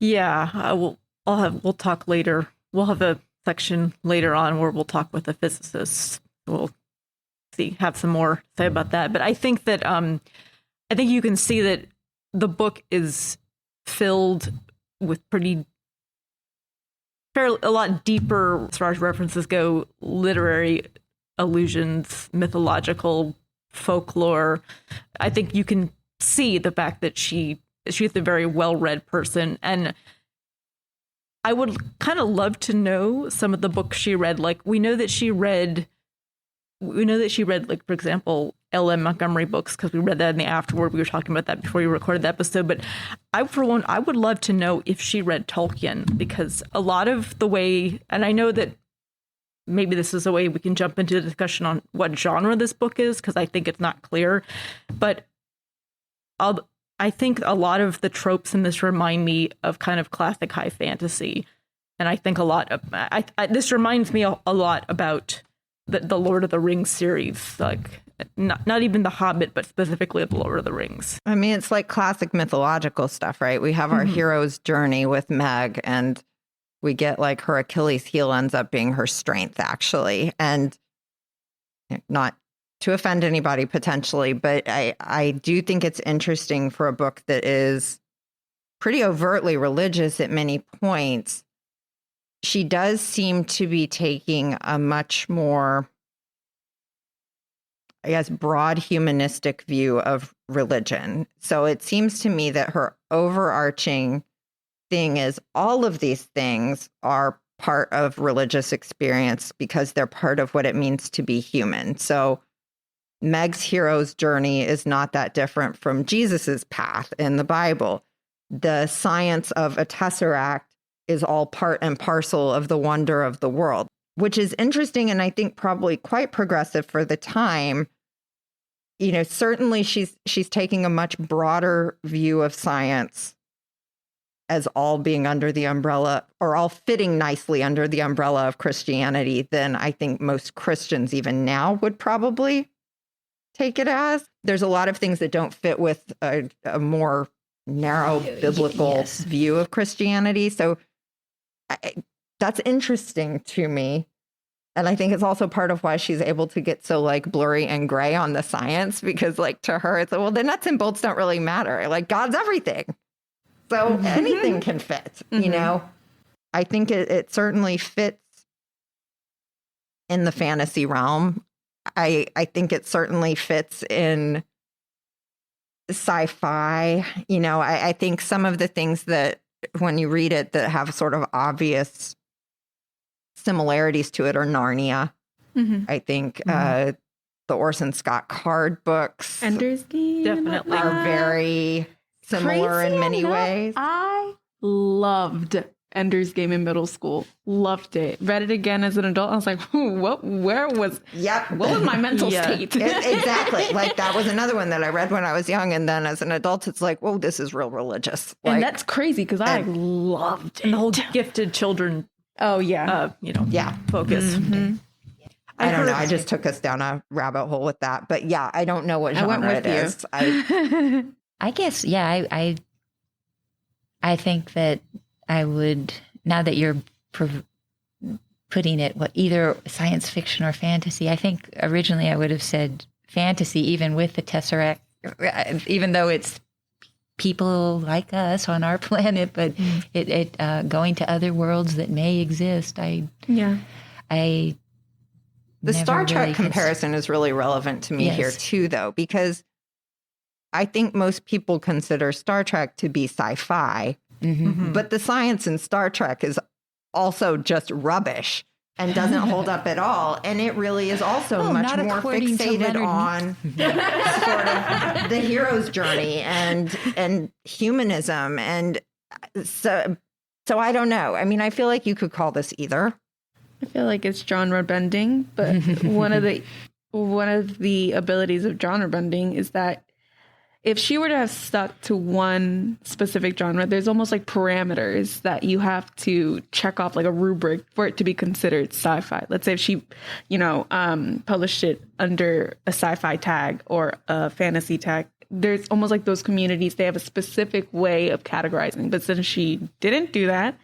yeah, we'll talk later. We'll have a section later on where we'll talk with the physicists. We'll have some more to say about that. But I think that I think you can see that the book is filled with a lot deeper, as far as references go, literary allusions, mythological folklore. I think you can see the fact that she's a very well-read person. And I would kind of love to know some of the books she read. Like, we know that she read, like, for example, L.M. Montgomery books, because we read that in the afterword. We were talking about that before we recorded the episode. But I would love to know if she read Tolkien, because a lot of the way, and I know that maybe this is a way we can jump into the discussion on what genre this book is, because I think it's not clear. But I think a lot of the tropes in this remind me of kind of classic high fantasy. And I think a lot of, this reminds me a lot about the Lord of the Rings series, like not even The Hobbit, but specifically the Lord of the Rings. I mean, it's like classic mythological stuff, right? We have our hero's journey with Meg, and we get like her Achilles heel ends up being her strength, actually. And not to offend anybody potentially, but I do think it's interesting for a book that is pretty overtly religious at many points. She does seem to be taking a much more, I guess, broad humanistic view of religion. So it seems to me that her overarching thing is all of these things are part of religious experience because they're part of what it means to be human. So Meg's hero's journey is not that different from Jesus's path in the Bible. The science of a tesseract is all part and parcel of the wonder of the world, which is interesting and I think probably quite progressive for the time. You know, certainly she's taking a much broader view of science as all being under the umbrella, or all fitting nicely under the umbrella of Christianity, than I think most Christians even now would probably take it as. There's a lot of things that don't fit with a more narrow biblical view of Christianity. So that's interesting to me. And I think it's also part of why she's able to get so like blurry and gray on the science, because like to her, it's like, well, the nuts and bolts don't really matter. Like God's everything. So anything can fit, you know? I think it certainly fits in the fantasy realm. I think it certainly fits in sci-fi. You know, I think some of the things that when you read it that have sort of obvious similarities to it are Narnia. I think the Orson Scott Card books, Ender's Game, definitely are very similar in many ways. I loved Ender's Game in middle school. Loved it. Read it again as an adult. I was like, what was my mental state? Exactly. Like that was another one that I read when I was young. And then as an adult, it's like, whoa, this is real religious. Like, and that's crazy because I loved it. And the whole gifted children, focus. I don't know. I just took us down a rabbit hole with that. But yeah, I don't know what genre it is. I guess, I think that I would, now that you're putting it, either science fiction or fantasy, I think originally I would have said fantasy, even with the tesseract, even though it's people like us on our planet, but it going to other worlds that may exist. The Star Trek comparison is really relevant to me here too, though, because I think most people consider Star Trek to be sci-fi, but the science in Star Trek is also just rubbish and doesn't hold up at all. And it really is also much more fixated on sort of the hero's journey and humanism. And so I don't know. I mean, I feel like you could call this either. I feel like it's genre bending, but one of the abilities of genre bending is that if she were to have stuck to one specific genre, there's almost like parameters that you have to check off, like a rubric for it to be considered sci-fi. Let's say if she, published it under a sci-fi tag or a fantasy tag, there's almost like those communities, they have a specific way of categorizing. But since she didn't do that,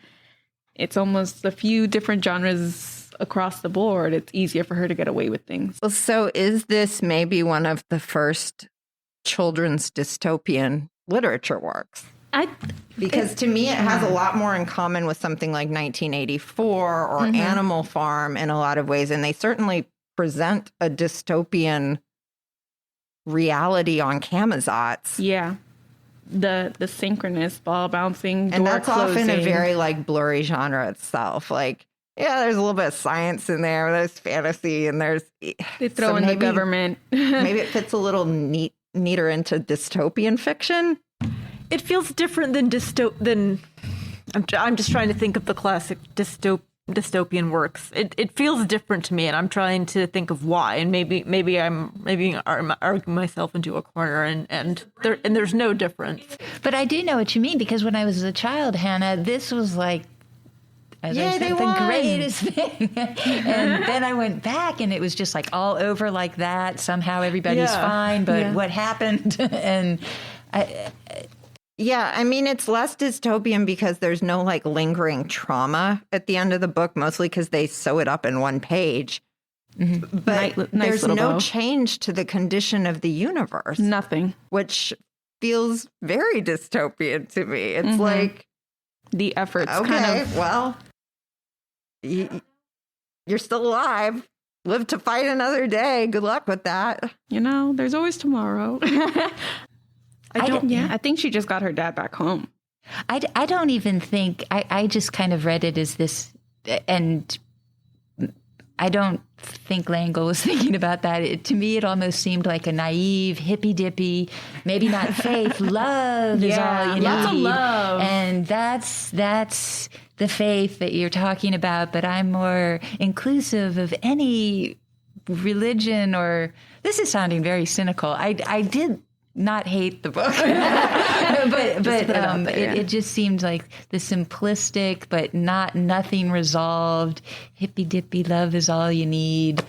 it's almost a few different genres across the board. It's easier for her to get away with things. Well, so is this maybe one of the first children's dystopian literature works? Because to me, it has a lot more in common with something like 1984 or Animal Farm in a lot of ways. And they certainly present a dystopian reality on Camazotz. Yeah. The synchronous ball bouncing, and door that's closing. often a very like blurry genre itself. Like, yeah, there's a little bit of science in there. There's fantasy, and there's they throw in the government. Maybe it fits a little neater into dystopian fiction. It feels different than I'm just trying to think of the classic dystopian works. It feels different to me, and I'm trying to think of why. And maybe I'm arguing myself into a corner, and there's no difference. But I do know what you mean, because when I was a child, Hannah, this was like, as I said, the greatest thing. And then I went back, and it was just like all over like that. Somehow everybody's fine, but what happened? And yeah, I mean, it's less dystopian because there's no like lingering trauma at the end of the book, mostly because they sew it up in one page. Mm-hmm. But there's no change to the condition of the universe. Nothing. Which feels very dystopian to me. It's like the efforts. Okay, well, you're still alive. Live to fight another day. Good luck with that. There's always tomorrow. I think she just got her dad back home. I don't even think, I just kind of read it as this, and I don't think L'Engle was thinking about that. To me, it almost seemed like a naive, hippy-dippy, maybe not faith, love is all you need. Lots of love. And that's the faith that you're talking about, but I'm more inclusive of any religion, or this is sounding very cynical. I did not hate the book, but it just seemed like the simplistic, but nothing resolved, hippy dippy, love is all you need.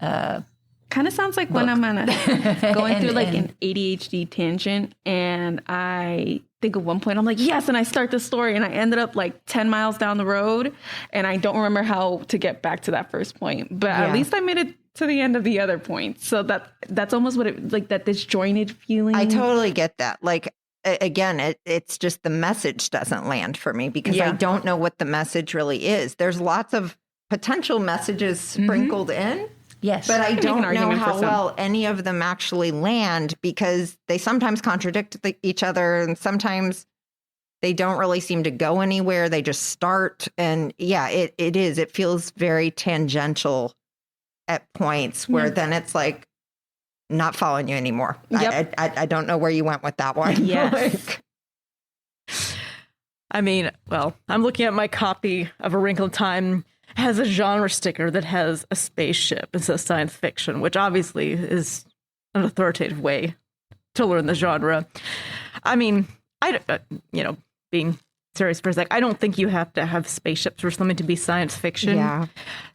Kind of sounds like when I'm going through like an ADHD tangent, and I think at one point I'm like, yes, and I start the story, and I ended up like 10 miles down the road, and I don't remember how to get back to that first point, but at least I made it to the end of the other point. So that's almost what it like, that disjointed feeling. I totally get that. Like, again, it's just the message doesn't land for me because I don't know what the message really is. There's lots of potential messages sprinkled in. Yes. But I don't know how well any of them actually land, because they sometimes contradict each other, and sometimes they don't really seem to go anywhere. They just start. And it feels very tangential at points where then it's like not following you anymore. Yep. I don't know where you went with that one. Yes. I mean, well, I'm looking at my copy of A Wrinkle in Time. It has a genre sticker that has a spaceship. It says science fiction, which obviously is an authoritative way to learn the genre. I mean, being serious for a sec, I don't think you have to have spaceships for something to be science fiction. Yeah.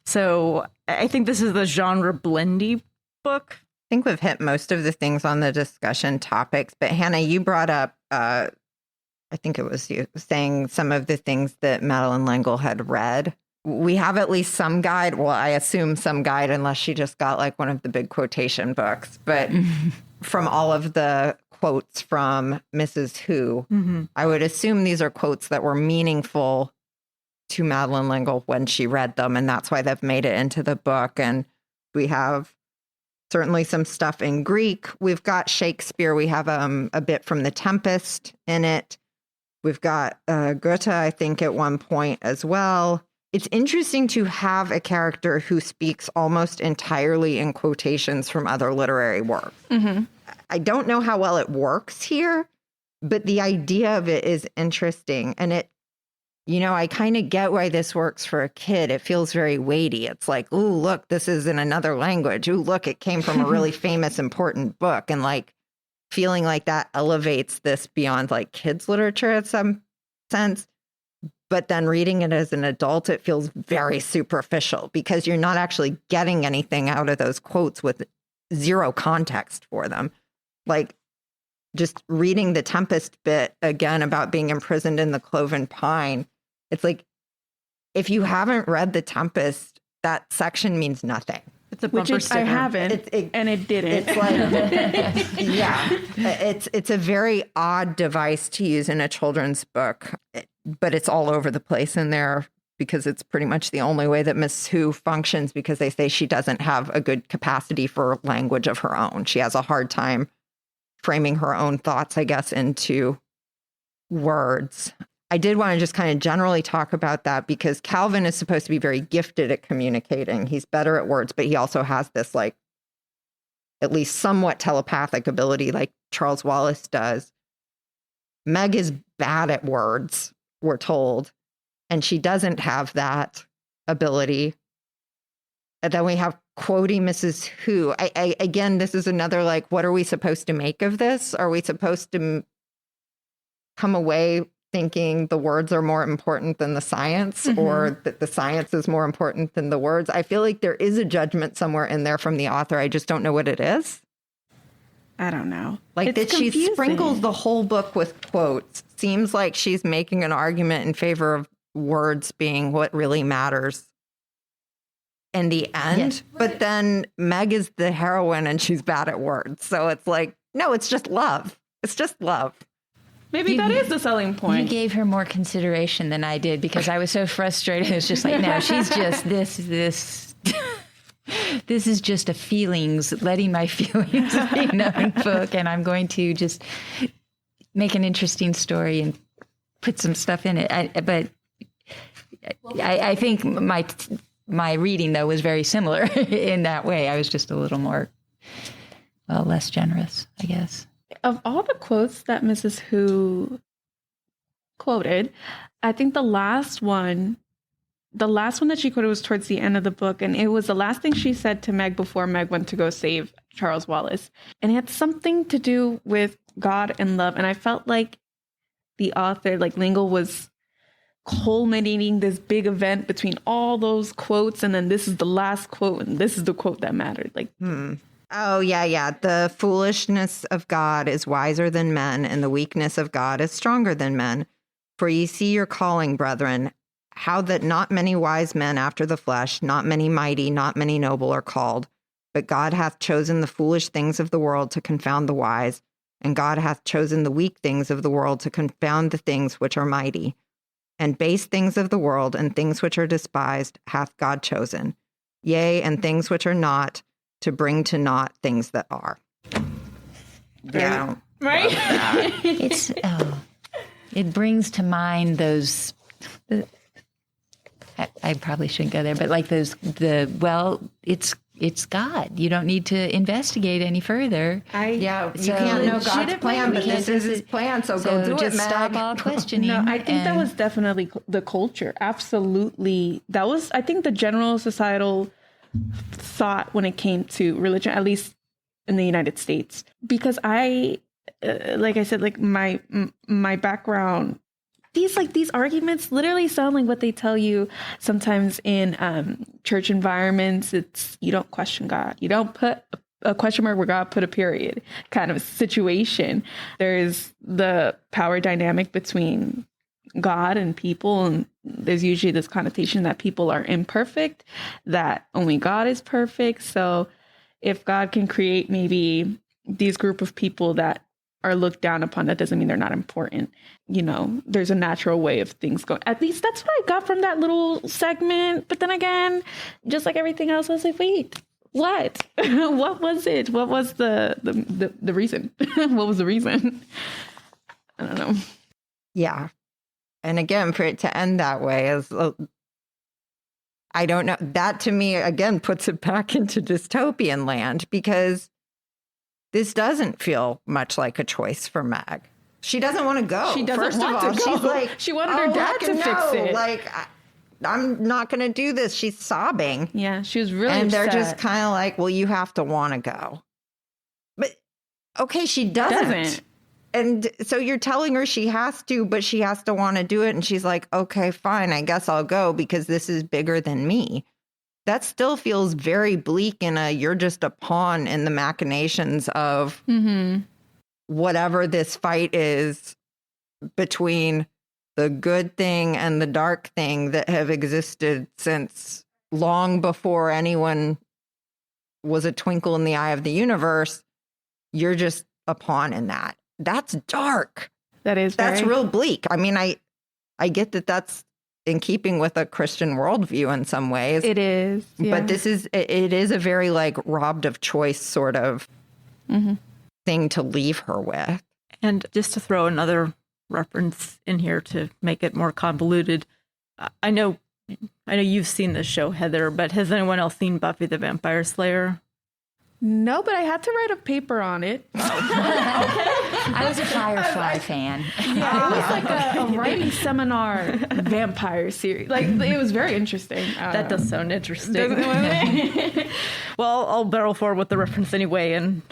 So I think this is the genre blendy book. I think we've hit most of the things on the discussion topics, but Hannah, you brought up, I think it was you saying some of the things that Madeleine L'Engle had read. We have at least some guide. Well, I assume some guide, unless she just got like one of the big quotation books, but from all of the quotes from Mrs. Who, I would assume these are quotes that were meaningful to Madeleine L'Engle when she read them, and that's why they've made it into the book. And we have certainly some stuff in Greek. We've got Shakespeare. We have a bit from The Tempest in it. We've got Goethe, I think, at one point as well. It's interesting to have a character who speaks almost entirely in quotations from other literary works. I don't know how well it works here, but the idea of it is interesting. And it, I kind of get why this works for a kid. It feels very weighty. It's like, ooh, look, this is in another language. Ooh, look, it came from a really famous, important book. And like, feeling like that elevates this beyond like kids literature in some sense. But then reading it as an adult, it feels very superficial because you're not actually getting anything out of those quotes with zero context for them. Like just reading the Tempest bit again about being imprisoned in the cloven pine. It's like, if you haven't read the Tempest, that section means nothing. It's a bumper sticker. I haven't, and it didn't. It's like, yeah, it's a very odd device to use in a children's book, but it's all over the place in there because it's pretty much the only way that Miss Who functions, because they say she doesn't have a good capacity for language of her own. She has a hard time framing her own thoughts, I guess, into words. I did want to just kind of generally talk about that because Calvin is supposed to be very gifted at communicating. He's better at words, but he also has this like at least somewhat telepathic ability like Charles Wallace does. Meg is bad at words, we're told, and she doesn't have that ability. And then we have quoting Mrs. Who. I again, this is another like, what are we supposed to make of this? Are we supposed to come away thinking the words are more important than the science, or that the science is more important than the words? I feel like there is a judgment somewhere in there from the author. I just don't know what it is. I don't know. Like It's that she confusing. sprinkles the whole book with quotes. Seems like she's making an argument in favor of words being what really matters in the end. Yes. But then Meg is the heroine and she's bad at words. So it's like, no, it's just love. It's just love. Maybe that is the selling You point. gave her more consideration than I did because I was so frustrated. It was just like, no, she's just this. This is just a feelings, letting my feelings be known book, and I'm going to just make an interesting story and put some stuff in it. But I think my reading though was very similar in that way. I was just a little more, less generous, I guess. Of all the quotes that Mrs. Who quoted, I think the last one that she quoted was towards the end of the book, and it was the last thing she said to Meg before Meg went to go save Charles Wallace. And it had something to do with God and love. And I felt like the author, like L'Engle, was culminating this big event between all those quotes, and then this is the last quote, and this is the quote that mattered. Like, Oh, yeah. The foolishness of God is wiser than men, and the weakness of God is stronger than men. For ye see your calling, brethren, how that not many wise men after the flesh, not many mighty, not many noble are called. But God hath chosen the foolish things of the world to confound the wise, and God hath chosen the weak things of the world to confound the things which are mighty. And base things of the world and things which are despised hath God chosen. Yea, and things which are not, to bring to naught things that are. Yeah. right? It's it brings to mind those. I probably shouldn't go there, but like those it's God. You don't need to investigate any further. You can't know God's plan, but this is his plan, so go do it, just Meg. stop all questioning. No, I think that was definitely the culture. Absolutely. That was, I think, the general societal thought when it came to religion, at least in the United States. Because like I said, like my background, these arguments literally sound like what they tell you sometimes in church environments. It's, you don't question God. You don't put a question mark where God put a period kind of situation. There is the power dynamic between God and people, and there's usually this connotation that people are imperfect, that only God is perfect. So if God can create maybe these group of people that are looked down upon, that doesn't mean they're not important. You know, there's a natural way of things going. At least that's what I got from that little segment. But then again, just like everything else, I was like, wait, what? What was it? What was the reason? What was the reason? I don't know. Yeah. And again, for it to end that way is, I don't know. That to me, again, puts it back into dystopian land, because this doesn't feel much like a choice for Meg. She doesn't want to go. She doesn't First want of all, to go. She's like, She wanted her dad to fix it. Like, I'm not going to do this. She's sobbing. Yeah, she was really And upset. they're just kind of like, well, you have to want to go. But okay, she doesn't. And so you're telling her she has to, but she has to want to do it. And she's like, okay, fine, I guess I'll go because this is bigger than me. That still feels very bleak you're just a pawn in the machinations of whatever this fight is between the good thing and the dark thing that have existed since long before anyone was a twinkle in the eye of the universe. You're just a pawn in that. That's dark. That's real bleak. I mean, I get that that's in keeping with a Christian worldview in some ways. It is. Yeah. But it is a very like robbed of choice sort of thing to leave her with. And just to throw another reference in here to make it more convoluted, I know you've seen this show, Heather, but has anyone else seen Buffy the Vampire Slayer? No, but I had to write a paper on it. I was a Firefly fan. Yeah, it was like a writing seminar vampire series. Like, it was very interesting. That does sound interesting. Well, I'll barrel forward with the reference anyway, and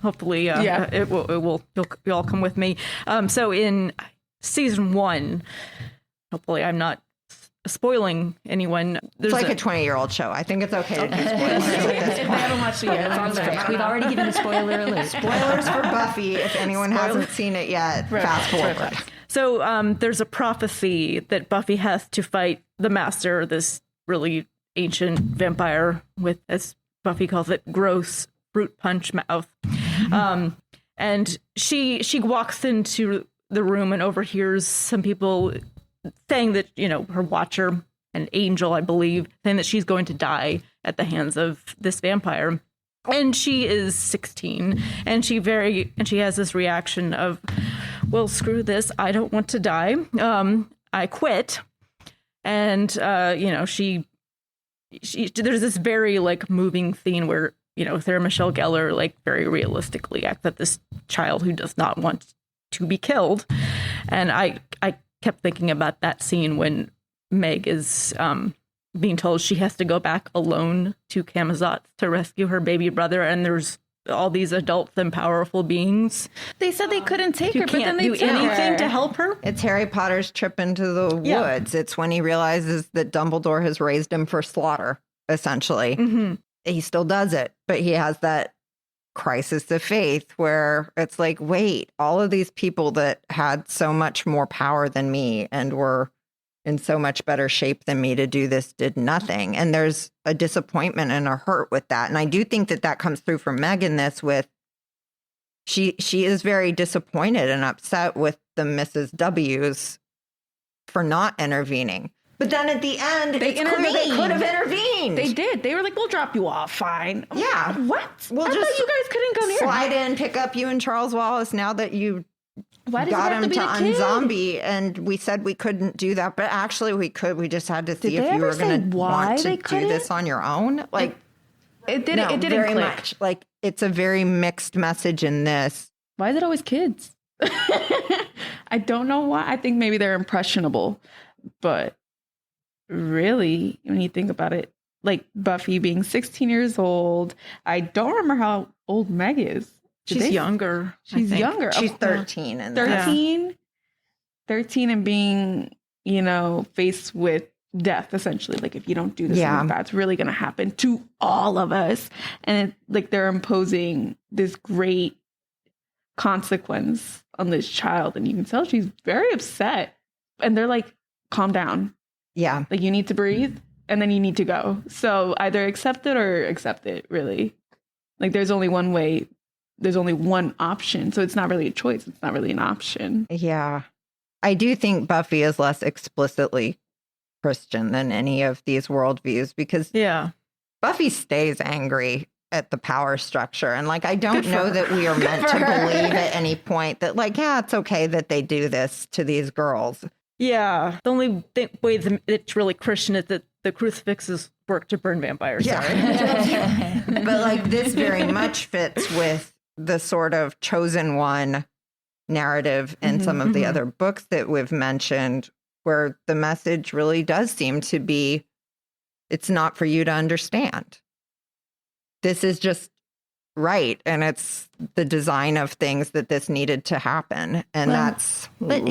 hopefully you'll all come with me. So in season 1, hopefully I'm not spoiling anyone. It's like a 20-year-old show. I think it's okay to do spoilers at this point. I haven't watched it yet. It's on there. We've already given a spoiler alert. Spoilers for Buffy. If anyone hasn't seen it yet, fast forward. So there's a prophecy that Buffy has to fight the Master, this really ancient vampire with, as Buffy calls it, gross fruit punch mouth. And she walks into the room and overhears some people saying that, her watcher, an angel, I believe, saying that she's going to die at the hands of this vampire. And she is 16, and she has this reaction of, well, screw this, I don't want to die. I quit. And she there's this very like moving scene where Sarah Michelle Gellar like very realistically acts at this child who does not want to be killed. And I kept thinking about that scene when Meg is being told she has to go back alone to Camazotz to rescue her baby brother, and there's all these adults and powerful beings. They said they couldn't take her, but then they do anything to help her. It's Harry Potter's trip into the woods. It's when he realizes that Dumbledore has raised him for slaughter, essentially. He still does it, but he has that crisis of faith where it's like, wait, all of these people that had so much more power than me and were in so much better shape than me to do this did nothing. And there's a disappointment and a hurt with that. And I do think that comes through from Meg in this with she is very disappointed and upset with the Mrs. W's for not intervening. But then at the end, they could have intervened. They did. They were like, we'll drop you off. Fine. Yeah. What? We'll I just thought you guys couldn't go near. Slide in, pick up you and Charles Wallace now that you Why does got it have him to, to be the kid? unzombie. And we said we couldn't do that, but actually we could. We just had to see if you were going to want to do this on your own. Like, it didn't. No, It didn't very click. much. Like, it's a very mixed message in this. Why is it always kids? I don't know why. I think maybe they're impressionable, but really, when you think about it, like Buffy being 16 years old, I don't remember how old Meg is. She's younger. She's younger. She's 13. And 13? 13 and being, faced with death, essentially. Like, if you don't do this, that's really going to happen to all of us. And they're imposing this great consequence on this child. And you can tell she's very upset. And they're like, calm down. Yeah. Like, you need to breathe and then you need to go. So either accept it or accept it, really. Like, there's only one way. There's only one option. So it's not really a choice. It's not really an option. Yeah. I do think Buffy is less explicitly Christian than any of these worldviews because Buffy stays angry at the power structure. And I don't know that we are meant to believe at any point that it's okay that they do this to these girls. Yeah. The only way that it's really Christian is that the crucifixes work to burn vampires. Yeah. But this very much fits with the sort of chosen one narrative in some of the other books that we've mentioned, where the message really does seem to be, it's not for you to understand. This is just right. And it's the design of things that this needed to happen. And that's... But,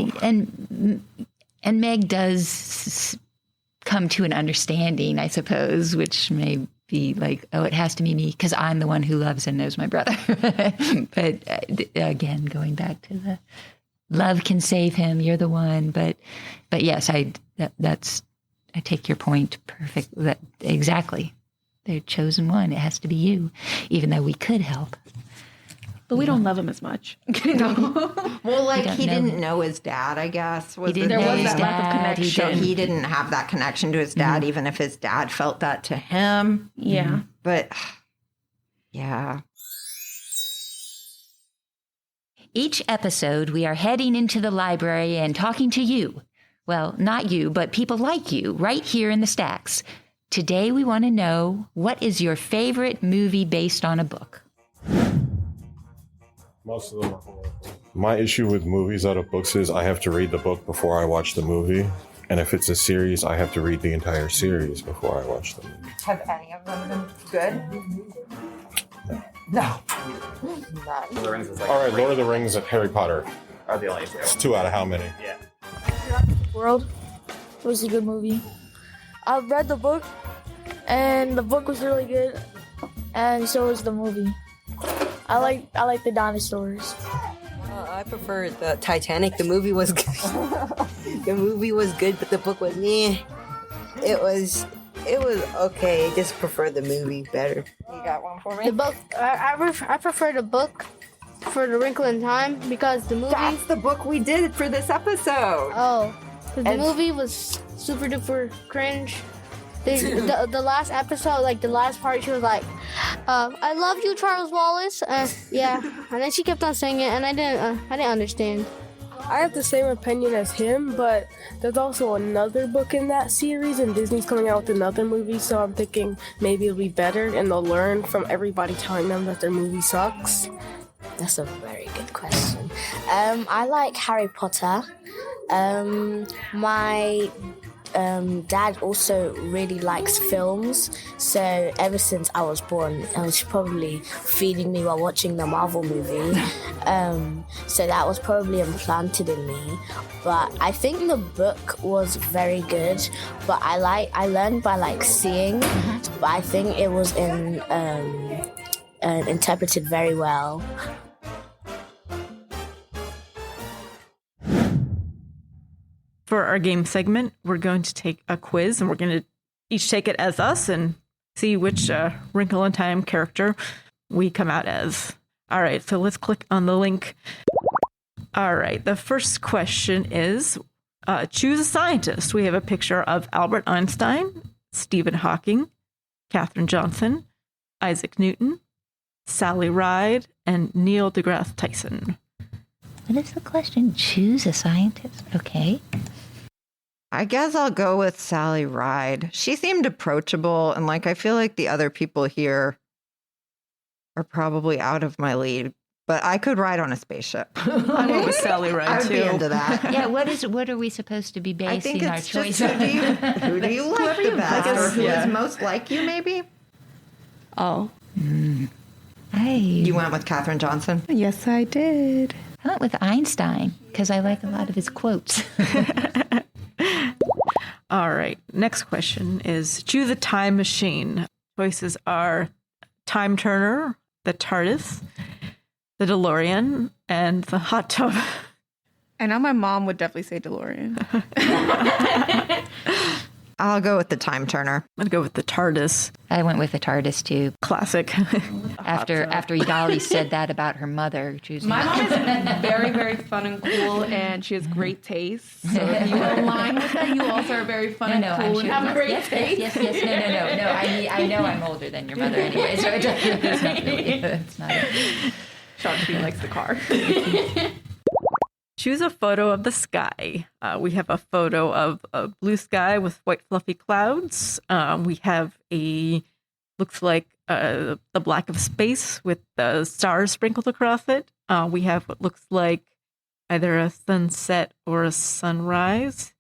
and Meg does come to an understanding, I suppose, which may be like, oh, it has to be me because I'm the one who loves and knows my brother. But again, going back to the love can save him, you're the one. But yes, I take your point perfect. Exactly. They're chosen one. It has to be you, even though we could help. But we don't love him as much. Well, like he didn't know his dad, I guess. There was that lack of connection. He didn't have that connection to his dad, even if his dad felt that to him. Yeah. But yeah. Each episode, we are heading into the library and talking to you. Well, not you, but people like you, right here in the stacks. Today, we want to know, what is your favorite movie based on a book? Most of them are horrible. My issue with movies out of books is I have to read the book before I watch the movie. And if it's a series, I have to read the entire series before I watch the movie. Have any of them been good? No. Lord of the Rings is like All right, Lord of the Rings and Harry Potter. are the only two. It's 2 out of how many? Yeah. World was a good movie. I read the book, and the book was really good, and so was the movie. I like the dinosaurs. I prefer the Titanic. The movie was good. The movie was good, but the book was meh. It was okay. I just prefer the movie better. You got one for me? The book, I prefer the book for The Wrinkle in Time because the movie. That's the book we did for this episode. Oh, 'cause the movie was super duper cringe. The last episode, like the last part, she was like, "I love you, Charles Wallace." Yeah, and then she kept on saying it, and I didn't understand. I have the same opinion as him, but there's also another book in that series, and Disney's coming out with another movie, so I'm thinking maybe it'll be better, and they'll learn from everybody telling them that their movie sucks. That's a very good question. I like Harry Potter. My dad also really likes films, so ever since I was born, I was probably feeding me while watching the Marvel movie. So that was probably implanted in me. But I think the book was very good. But I learned by seeing. But I think it was interpreted very well. For our game segment, we're going to take a quiz, and we're going to each take it as us and see which Wrinkle in Time character we come out as. All right, so let's click on the link. All right, the first question is, choose a scientist. We have a picture of Albert Einstein, Stephen Hawking, Katherine Johnson, Isaac Newton, Sally Ride, and Neil deGrasse Tyson. What is the question? Choose a scientist. Okay. I guess I'll go with Sally Ride. She seemed approachable, and I feel like the other people here are probably out of my league. But I could ride on a spaceship. I went with Sally Ride I'd too. be into that. Yeah. What are we supposed to be I think basing our it's choice just on? who do you like the best, or who is most like you? Maybe. Oh. You went with Katherine Johnson. Yes, I did. I went with Einstein because I like a lot of his quotes. All right, next question is, choose a time machine. Choices are Time Turner, the TARDIS, the DeLorean, and the hot tub. I know my mom would definitely say DeLorean. I'll go with the Time Turner. I'm going to go with the TARDIS. I went with the TARDIS too. Classic. After Dolly said that about her mother. My mom is very, very fun and cool, and she has great taste. So if you align with that, you also are very fun and cool and have great taste. Yes. No. I know I'm older than your mother anyway, so it's not really. It's not. Sean likes the car. Choose a photo of the sky. We have a photo of a blue sky with white fluffy clouds. We have looks like the black of space with the stars sprinkled across it. We have what looks like either a sunset or a sunrise.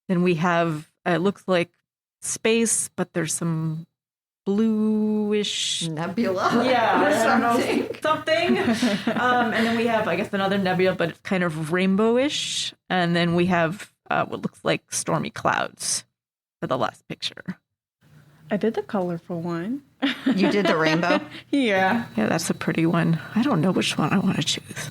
Then we have, it looks like space, but there's some bluish Nebula. Yeah, I don't know, something. And then we have, I guess, another nebula, but it's kind of rainbowish. And then we have what looks like stormy clouds for the last picture. I did the colorful one. You did the rainbow? Yeah. Yeah, that's a pretty one. I don't know which one I want to choose.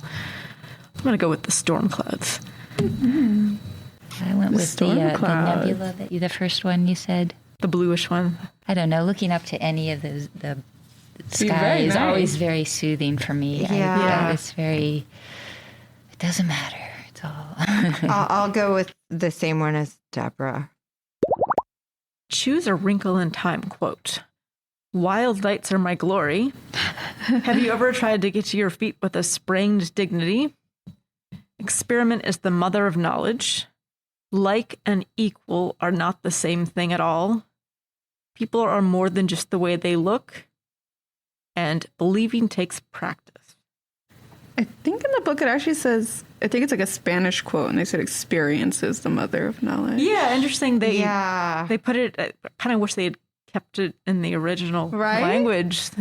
I'm going to go with the storm clouds. I went with the clouds. nebula, the first one you said. The bluish one. I don't know. Looking up to any of those, the sky very is nice. always very soothing for me. Yeah. It's very. It doesn't matter. It's all. I'll go with the same one as Deborah. Choose a wrinkle in time quote. Wild nights are my glory. Have you ever tried to get to your feet with a sprained dignity? Experiment is the mother of knowledge. Like and equal are not the same thing at all. People are more than just the way they look. And believing takes practice. I think in the book it actually says, I think it's like a Spanish quote, and they said experience is the mother of knowledge. Yeah, interesting. They put it, I kind of wish they had kept it in the original language.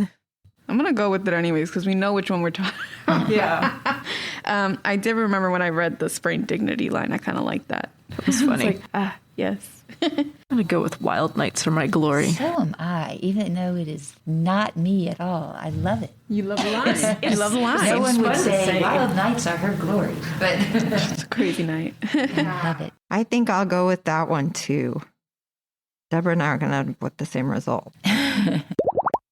I'm going to go with it anyways, because we know which one we're talking about. Yeah. I did remember when I read the sprained dignity line. I kind of liked that. It was funny. It's like, yes. I'm going to go with wild nights are my glory. So am I, even though it is not me at all. I love it. You love a line. You love a line. No one would say wild nights are her glory, but It's a crazy night. I love it. I think I'll go with that one too. Deborah and I are going to end up with the same result.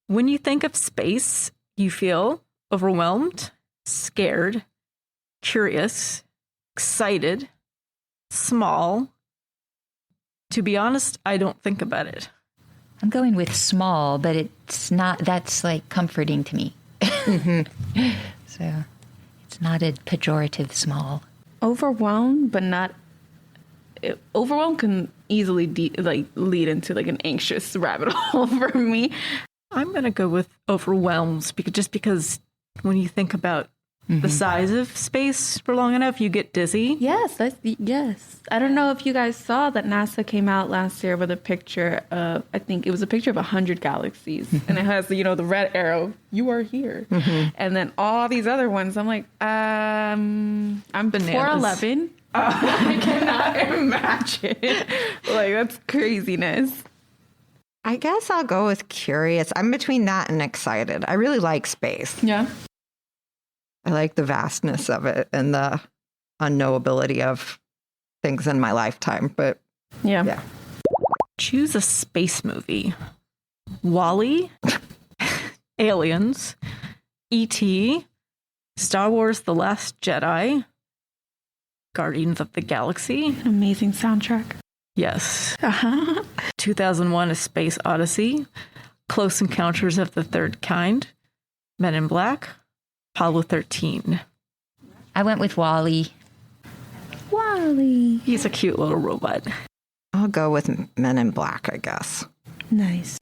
When you think of space, you feel overwhelmed, scared, curious, excited, small. To be honest, I don't think about it. I'm going with small, but it's not, that's like comforting to me. So it's not a pejorative small. Overwhelmed, but not. Overwhelmed can easily lead into like an anxious rabbit hole for me. I'm going to go with overwhelmed because when you think about the size of space for long enough, you get dizzy. Yes, yes. I don't know if you guys saw that NASA came out last year with a picture of, I think it was a picture of 100 galaxies, and it has the red arrow. You are here, and then all these other ones. I'm like, I'm Bananas. 4'11". I cannot imagine. Like, that's craziness. I guess I'll go with curious. I'm between that and excited. I really like space. Yeah. I like the vastness of it and the unknowability of things in my lifetime. But Yeah. Choose a space movie. WALL-E, Aliens, E.T., Star Wars The Last Jedi, Guardians of the Galaxy. Amazing soundtrack. Yes. 2001 A Space Odyssey, Close Encounters of the Third Kind, Men in Black, Apollo 13. I went with Wall-E. Wally. He's a cute little robot. I'll go with Men in Black, I guess. Nice.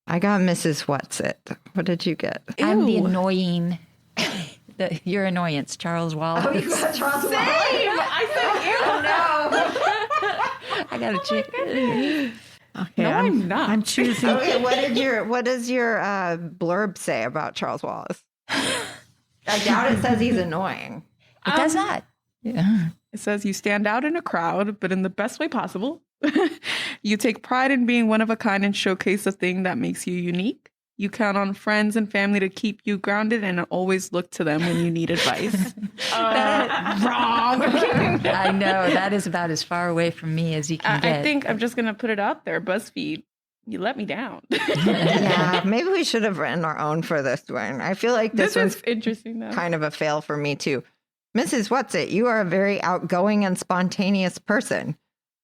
I got Mrs. Whatsit. What did you get? I'm the annoying, your annoyance, Charles Wallace. Oh, you got Charles Wallace. I said, ew, no. I got to check. Okay, No, I'm not. I'm choosing. Okay, what does your blurb say about Charles Wallace? I doubt it says he's annoying. It does not. Yeah. It says you stand out in a crowd, but in the best way possible. You take pride in being one of a kind and showcase the thing that makes you unique. You count on friends and family to keep you grounded and always look to them when you need advice. Wrong. I know. That is about as far away from me as you can get. I think I'm just going to put it out there. BuzzFeed, you let me down. Yeah, maybe we should have written our own for this one. I feel like this is was interesting, though. kind of a fail for me, too. Mrs. Whatsit, you are a very outgoing and spontaneous person.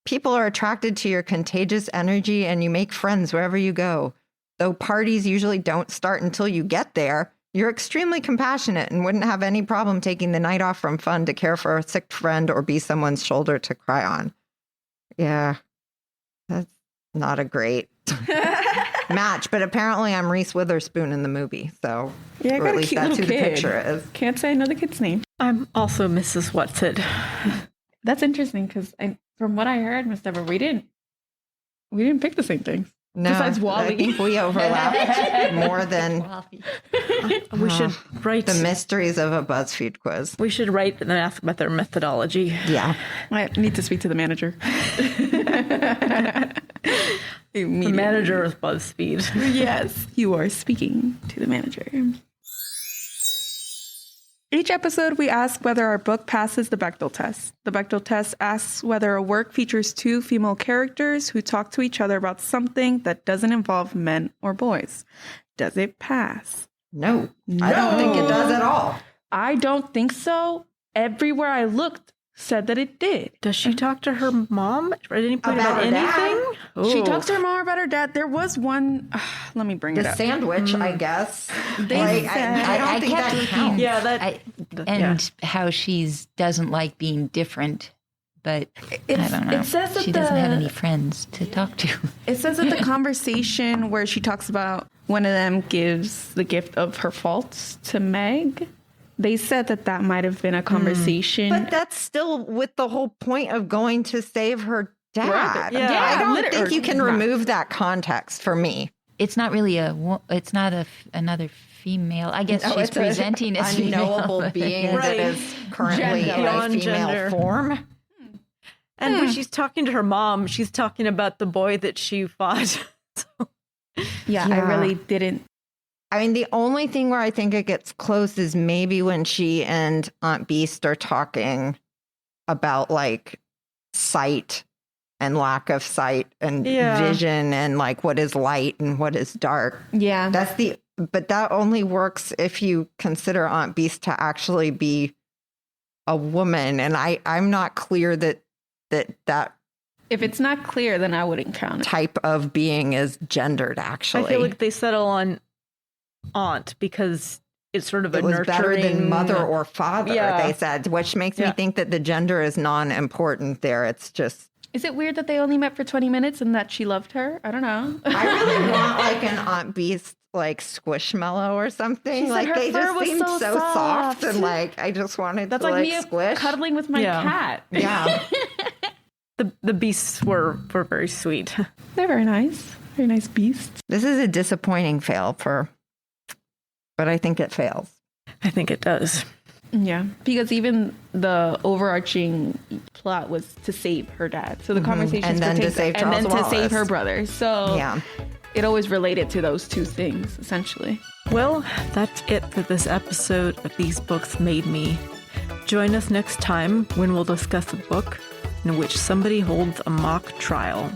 People are attracted to your contagious energy and you make friends wherever you go. Though parties usually don't start until you get there, you're extremely compassionate and wouldn't have any problem taking the night off from fun to care for a sick friend or be someone's shoulder to cry on. Yeah, that's not a great match, but apparently I'm Reese Witherspoon in the movie, so Yeah, I or got at a least cute that's little who the kid. picture is. Can't say another kid's name. I'm also Mrs. Whatsit. That's interesting because from what I heard, Miss Deborah, we didn't pick the same things. No, Besides Wall-E. I think we overlap more than We should write the mysteries of a BuzzFeed quiz. We should write and ask about their methodology. Yeah. I need to speak to the manager. The manager of BuzzFeed. Yes, you are speaking to the manager. Each episode, we ask whether our book passes the Bechdel test. The Bechdel test asks whether a work features two female characters who talk to each other about something that doesn't involve men or boys. Does it pass? No. I don't think it does at all. I don't think so. Everywhere I looked said that it did. Does she talk to her mom at any point About about her dad? anything? She Ooh. talks to her mom about her dad. There was one. Let me bring it The up. sandwich, I guess. They Like, said- I don't think kept that looking- counts. Yeah, that. And how she's doesn't like being different, but I don't know. It says that she doesn't have any friends to talk to. It says that the conversation where she talks about one of them gives the gift of her faults to Meg. They said that might have been a conversation. But that's still with the whole point of going to save her dad. Yeah. I don't literally. think you can remove that context for me. It's not really it's not another female. I guess she's it's a presenting as female. unknowable being that Right. is currently Gender. in a Beyond female gender. form. And when she's talking to her mom, she's talking about the boy that she fought. yeah, I Yeah. really didn't. I mean, the only thing where I think it gets close is maybe when she and Aunt Beast are talking about like sight and lack of sight and Yeah. vision and like what is light and what is dark. Yeah. But that only works if you consider Aunt Beast to actually be a woman. And I'm not clear that If it's not clear, then I wouldn't count it. type of being is gendered, actually. I feel like they settle on aunt because it's sort of a it was nurturing. better than mother or father, Yeah. they said, which makes me Yeah. think that the gender is non-important there. It's just, Is it weird that they only met for 20 minutes and that she loved her? I don't know. I really want like an Aunt Beast like squishmallow or something. She said Like her they fur just was seemed so so soft soft. and like I just wanted That's to like like me squish. cuddling with my Yeah. cat. Yeah. The beasts were very sweet. They're very nice. Very nice beasts. This is a disappointing fail but I think it fails. I think it does. Yeah, because even the overarching plot was to save her dad. So the conversations And then to pertained save and then Charles to save her Wallace. brother. So Yeah. it always related to those two things, essentially. Well, that's it for this episode of These Books Made Me. Join us next time when we'll discuss a book in which somebody holds a mock trial.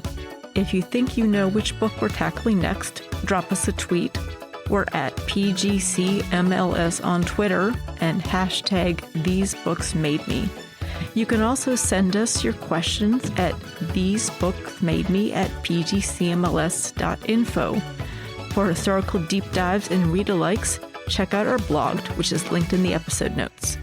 If you think you know which book we're tackling next, drop us a tweet. We're at PGCMLS on Twitter and hashtag These Books Made Me. You can also send us your questions at thesebooksmademe@pgcmls.info. For historical deep dives and read-alikes, check out our blog, which is linked in the episode notes.